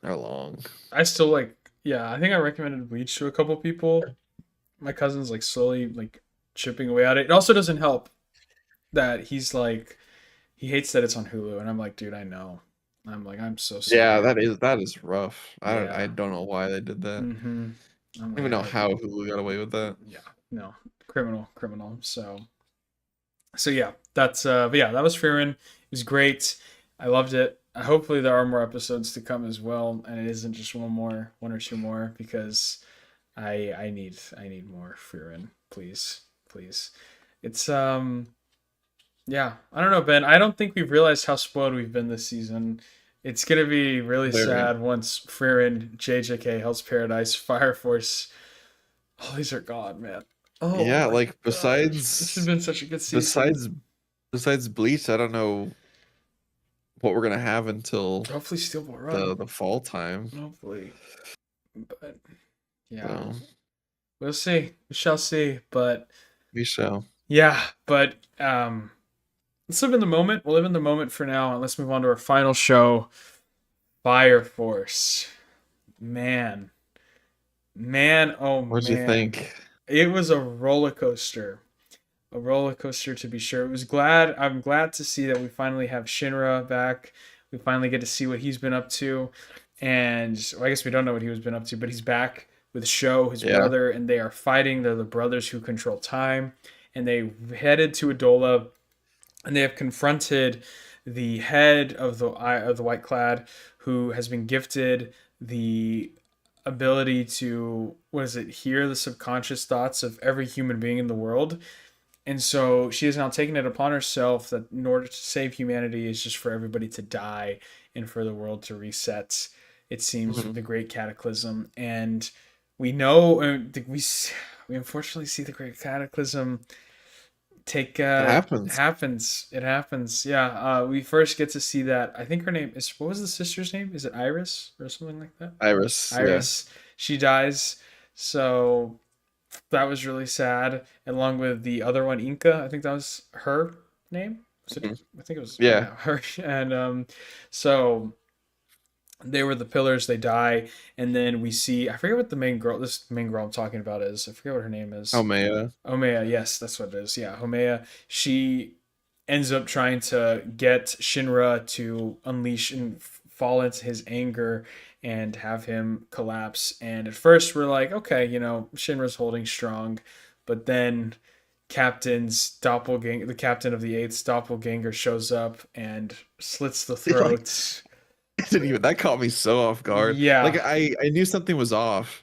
Speaker 2: are long.
Speaker 1: I still like, yeah, I think I recommended Bleach to a couple people. My cousin's like slowly like chipping away at it. It also doesn't help that he's like, he hates that it's on Hulu, and I'm like, dude, I know. I'm like, I'm so
Speaker 2: Yeah,
Speaker 1: sorry.
Speaker 2: that is rough. I
Speaker 1: Yeah.
Speaker 2: don't know why they did that.
Speaker 1: Mm-hmm. I'm
Speaker 2: I don't
Speaker 1: like,
Speaker 2: even know how Hulu got away with that.
Speaker 1: yeah, no, criminal, criminal. So yeah, that's but yeah, that was Fearin'. It was great. I loved it. Hopefully there are more episodes to come as well, and it isn't just one or two more, because I need more Fearin', please, please. It's yeah, I don't know, Ben. I don't think we've realized how spoiled we've been this season. It's gonna be really
Speaker 2: Very.
Speaker 1: sad once Frieren, JJK, Hell's Paradise, Fire Force, all these are gone, man. Oh
Speaker 2: Yeah,
Speaker 1: my
Speaker 2: like
Speaker 1: gosh, this has been such a good season.
Speaker 2: besides Bleach, I don't know what we're gonna have until
Speaker 1: Hopefully, Steel will
Speaker 2: the
Speaker 1: run.
Speaker 2: fall time.
Speaker 1: Hopefully, but yeah,
Speaker 2: So
Speaker 1: we'll see. We shall see. But
Speaker 2: we shall.
Speaker 1: yeah, but let's live in the moment. We'll live in the moment for now, and let's move on to our final show, Fire Force. Man, man, oh
Speaker 2: What did you
Speaker 1: man.
Speaker 2: think?
Speaker 1: It was a roller coaster. A roller coaster to be sure. It was glad I'm glad to see that we finally have Shinra back. We finally get to see what he's been up to. And well, I guess we don't know what he was been up to, but he's back with Sho, his
Speaker 2: Yeah.
Speaker 1: brother, and they are fighting. They're the brothers who control time. And they headed to Adola, and they have confronted the head of the White Clad, who has been gifted the ability to, what is it, hear the subconscious thoughts of every human being in the world. And so she has now taken it upon herself that in order to save humanity is just for everybody to die and for the world to reset, it seems, with
Speaker 2: Mhm.
Speaker 1: the great cataclysm. And we know, we unfortunately see the great cataclysm take
Speaker 2: It happens.
Speaker 1: happens. It happens. Yeah. We first get to see that. I think her name is, what was the sister's name? Is it Iris or something like that?
Speaker 2: Iris, yeah.
Speaker 1: Iris. She dies. So that was really sad. Along with the other one, Inca. I think that was her name. Was it?
Speaker 2: Mhm.
Speaker 1: I think it was,
Speaker 2: Yeah.
Speaker 1: yeah, her. And so they were the pillars. They die, and then we see. I forget what the main girl. This main girl I'm talking about is. I forget what her name
Speaker 2: Oh
Speaker 1: is.
Speaker 2: Maya.
Speaker 1: Omea, yes, that's what it is. Yeah, Homea. She ends up trying to get Shinra to unleash and fall into his anger and have him collapse. And at first, we're like, okay, Shinra's holding strong, but then the captain of the Eighth doppelganger, shows up and slits the
Speaker 2: Like
Speaker 1: throats.
Speaker 2: it didn't even that caught me so off guard. Like
Speaker 1: Yeah.
Speaker 2: I knew something was off.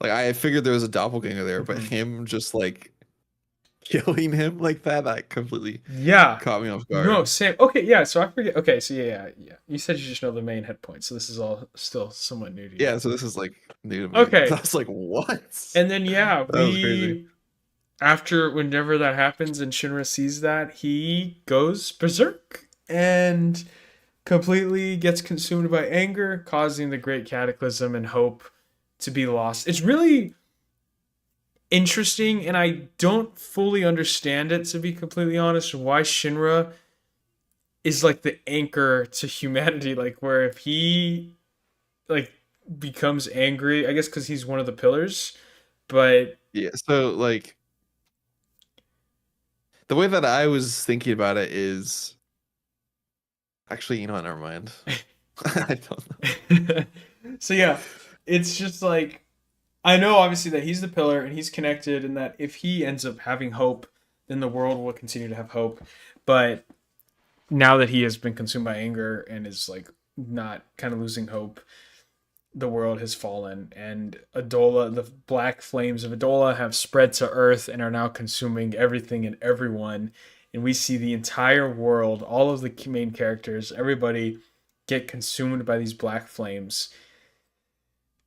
Speaker 2: Like I figured there was a doppelganger there, but
Speaker 1: Mhm.
Speaker 2: him just like killing him like that completely
Speaker 1: Yeah.
Speaker 2: caught me off
Speaker 1: No,
Speaker 2: guard.
Speaker 1: same. Okay, yeah. So I forget. Okay, so yeah. You said you just know the main head point, so this is all still somewhat new to you.
Speaker 2: Yeah, so this is like new to me. I
Speaker 1: Okay,
Speaker 2: was like, what?
Speaker 1: and then yeah,
Speaker 2: That was crazy.
Speaker 1: we after whenever that happens and Shinra sees that, he goes berserk and completely gets consumed by anger, causing the great cataclysm and hope to be lost. It's really interesting, and I don't fully understand it, to be completely honest. Why Shinra is like the anchor to humanity, like where if he like becomes angry, I guess because he's one of the pillars, but
Speaker 2: Yeah, so like the way that I was thinking about it is actually, you know what, never mind. I don't know.
Speaker 1: so yeah, it's just like, I know obviously that he's the pillar and he's connected, and that if he ends up having hope, then the world will continue to have hope. But now that he has been consumed by anger and is like not kind of losing hope, the world has fallen, and Adola, the black flames of Adola, have spread to Earth and are now consuming everything and everyone. And we see the entire world, all of the main characters, everybody get consumed by these black flames.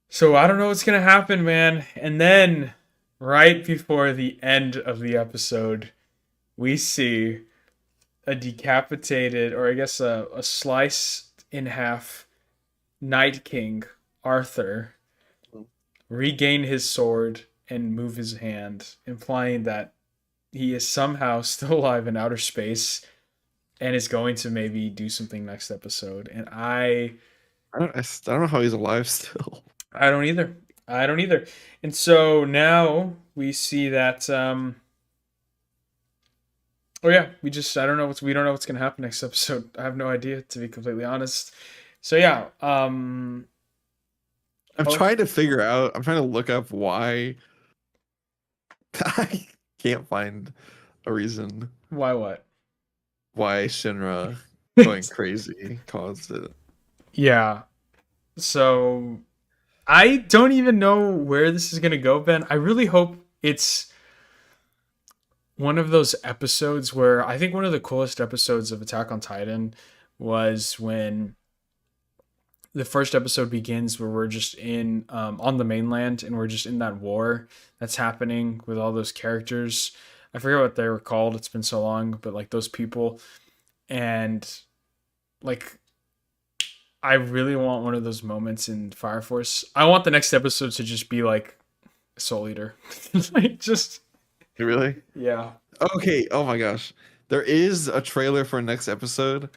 Speaker 1: So I don't know what's gonna happen, man. And then, right before the end of the episode, we see a decapitated, or I guess a sliced in half Night King Arthur regain his sword and move his hand, implying that he is somehow still alive in outer space. and is going to maybe do something next episode. And
Speaker 2: I don't know how he's alive still.
Speaker 1: I don't either. I don't either. And so now we see that oh yeah, I don't know we don't know what's gonna happen next episode. I have no idea, to be completely honest. So yeah, oh,
Speaker 2: I'm trying to look up why I can't find a reason
Speaker 1: why what?
Speaker 2: why Shinra going crazy caused it.
Speaker 1: Yeah. So I don't even know where this is gonna go, Ben. I really hope it's one of those episodes where I think one of the coolest episodes of Attack on Titan was when the first episode begins where we're just in on the mainland and we're just in that war that's happening with all those characters. I forget what they were called. It's been so long, but like those people and like I really want one of those moments in Fire Force. I want the next episode to just be like Soul Eater. Like just
Speaker 2: Really?
Speaker 1: yeah.
Speaker 2: Okay. Oh my gosh. There is a trailer for next episode,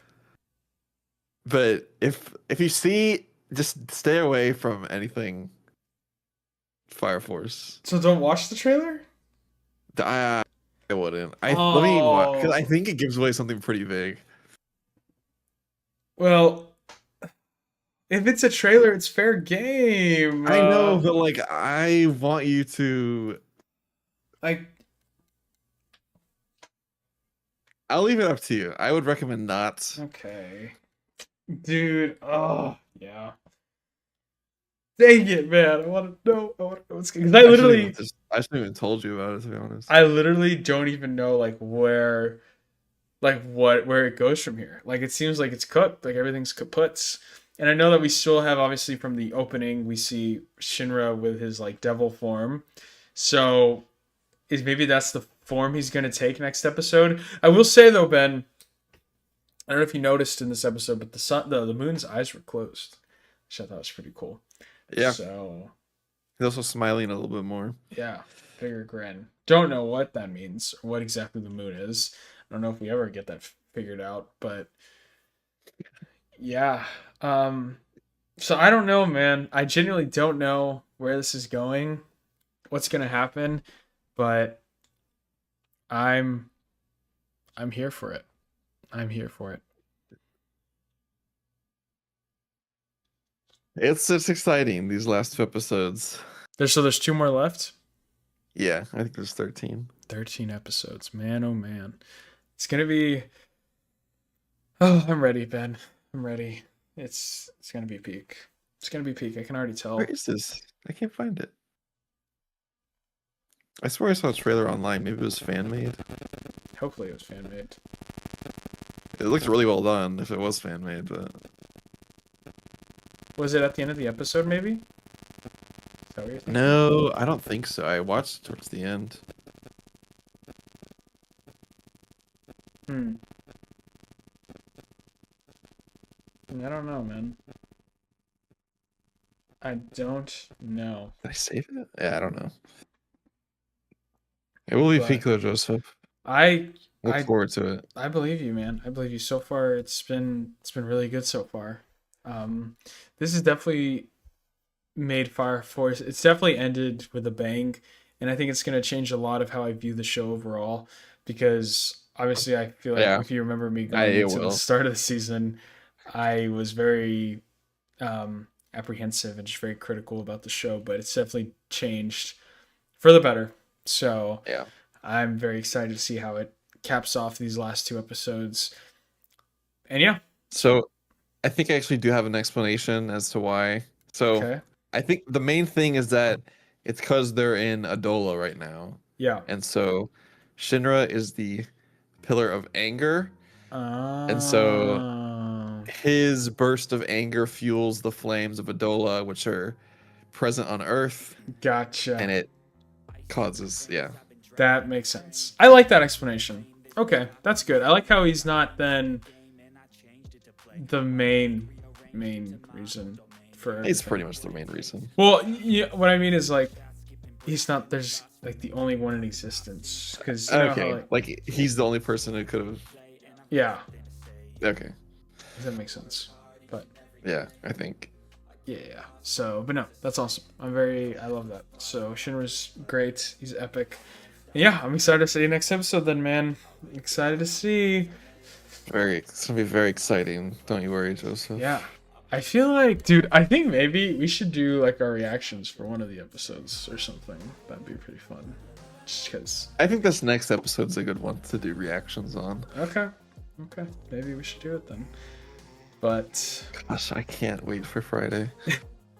Speaker 2: but if you see, just stay away from anything Fire Force.
Speaker 1: So don't watch the trailer?
Speaker 2: I wouldn't. I let me watch because I
Speaker 1: Oh.
Speaker 2: think it gives away something pretty big.
Speaker 1: Well, if it's a trailer, it's fair game.
Speaker 2: I know, but like I want you to.
Speaker 1: Like,
Speaker 2: I'll leave it up to you. I would recommend not.
Speaker 1: okay, dude. Oh, yeah. Dang it, man. I want to know. I want to know what's because
Speaker 2: I shouldn't even told you about it to be honest.
Speaker 1: I literally don't even know like where it goes from here. Like, it seems like it's cooked. Like everything's kaput. And I know that we still have obviously from the opening we see Shinra with his like devil form. So is maybe that's the form he's going to take next episode. I will say though, Ben, I don't know if you noticed in this episode, but the moon's eyes were closed, which I thought was pretty cool.
Speaker 2: Yeah,
Speaker 1: So
Speaker 2: he's also smiling a little bit more.
Speaker 1: yeah, bigger grin. Don't know what that means or what exactly the moon is. I don't know if we ever get that figured out, but yeah. So I don't know, man. I genuinely don't know where this is going, what's gonna happen, but I'm I'm here for it. I'm here for it.
Speaker 2: It's exciting these last two episodes.
Speaker 1: There's two more left.
Speaker 2: Yeah, I think there's 13.
Speaker 1: 13 episodes. Man, oh man. It's gonna be oh, I'm ready, Ben. I'm ready. It's gonna be peak. It's gonna be peak. I can already
Speaker 2: Where
Speaker 1: tell.
Speaker 2: is this? I can't find it. I swear I saw a trailer online. Maybe it was fan made.
Speaker 1: Hopefully it was fan made.
Speaker 2: It looked really well done if it was fan made, but
Speaker 1: Was it at the end of the episode maybe? Is that what you're thinking?
Speaker 2: no, I don't think so. I watched towards the end.
Speaker 1: Hmm. I don't know, man. I don't know.
Speaker 2: Did I save it? Yeah, I don't know. It will be
Speaker 1: But
Speaker 2: Pico Joseph.
Speaker 1: I
Speaker 2: Look
Speaker 1: I
Speaker 2: forward to it.
Speaker 1: I believe you, man. I believe you. So far, it's been really good so far. This is definitely made Fire Force. It's definitely ended with a bang, and I think it's gonna change a lot of how I view the show overall. Because obviously, I feel like
Speaker 2: Yeah,
Speaker 1: if you remember me
Speaker 2: I
Speaker 1: going
Speaker 2: it
Speaker 1: into the
Speaker 2: will.
Speaker 1: start of the season, I was very apprehensive and just very critical about the show. But it's definitely changed for the better. So
Speaker 2: Yeah.
Speaker 1: I'm very excited to see how it caps off these last two episodes. And yeah,
Speaker 2: So I think I actually do have an explanation as to why. So
Speaker 1: okay,
Speaker 2: I think the main thing is that it's because they're in Adola right now.
Speaker 1: yeah.
Speaker 2: And so Shinra is the pillar of anger. And so
Speaker 1: Um,
Speaker 2: his burst of anger fuels the flames of Adola, which are present on Earth,
Speaker 1: gotcha.
Speaker 2: and it causes, yeah.
Speaker 1: That makes sense. I like that explanation. Okay, that's good. I like how he's not then the main reason for
Speaker 2: It's
Speaker 1: everything.
Speaker 2: pretty much the main reason.
Speaker 1: Well, yeah, what I mean is like he's not. There's like the only one in existence because you know how
Speaker 2: Okay, like he's the only person who could have.
Speaker 1: yeah.
Speaker 2: Okay.
Speaker 1: Does that make sense? But
Speaker 2: Yeah, I think.
Speaker 1: yeah. So, but no, that's awesome. I love that. So Shinra's great. He's epic. Yeah, I'm excited to see you next episode then, man. Excited to see.
Speaker 2: It's gonna be very exciting. Don't you worry,
Speaker 1: Yeah.
Speaker 2: Joseph.
Speaker 1: I feel like, dude, I think maybe we should do like our reactions for one of the episodes or something. That'd be pretty fun. Just because.
Speaker 2: I think this next episode's a good one to do reactions on.
Speaker 1: Okay. Okay. Maybe we should do it then. But
Speaker 2: Gosh, I can't wait for Friday.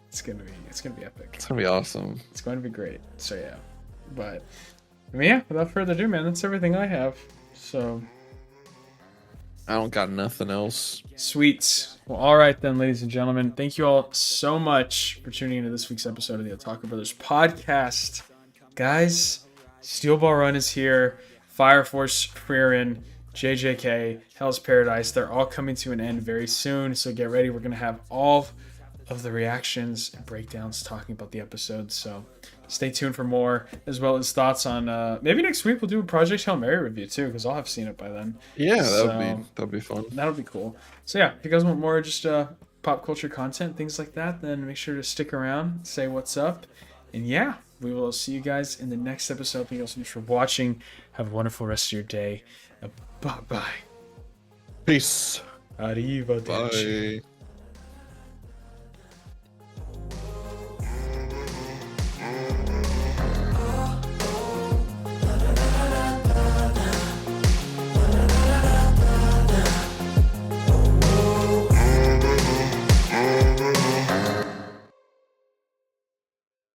Speaker 1: it's gonna be epic.
Speaker 2: It's gonna be awesome.
Speaker 1: It's going to be great. So yeah. But I mean, yeah, without further ado, man, that's everything I have. So
Speaker 2: I don't got nothing else.
Speaker 1: sweet. Well, all right then, ladies and gentlemen. Thank you all so much for tuning into this week's episode of the Otaku Brothers podcast. Guys, Steel Ball Run is here. Fire Force Frieren, JJK, Hell's Paradise. They're all coming to an end very soon. So get ready. We're going to have all of the reactions and breakdowns talking about the episodes. So stay tuned for more, as well as thoughts on maybe next week we'll do a Project Hail Mary review too, because I'll have seen it by then.
Speaker 2: Yeah,
Speaker 1: So
Speaker 2: that'd be fun.
Speaker 1: that'll be cool. So yeah, if you guys want more just pop culture content, things like that, then make sure to stick around, say what's up. And yeah, we will see you guys in the next episode. Thank you all so much for watching. Have a wonderful rest of your day. Bye bye.
Speaker 2: Peace.
Speaker 1: Arrivederci.
Speaker 2: Bye.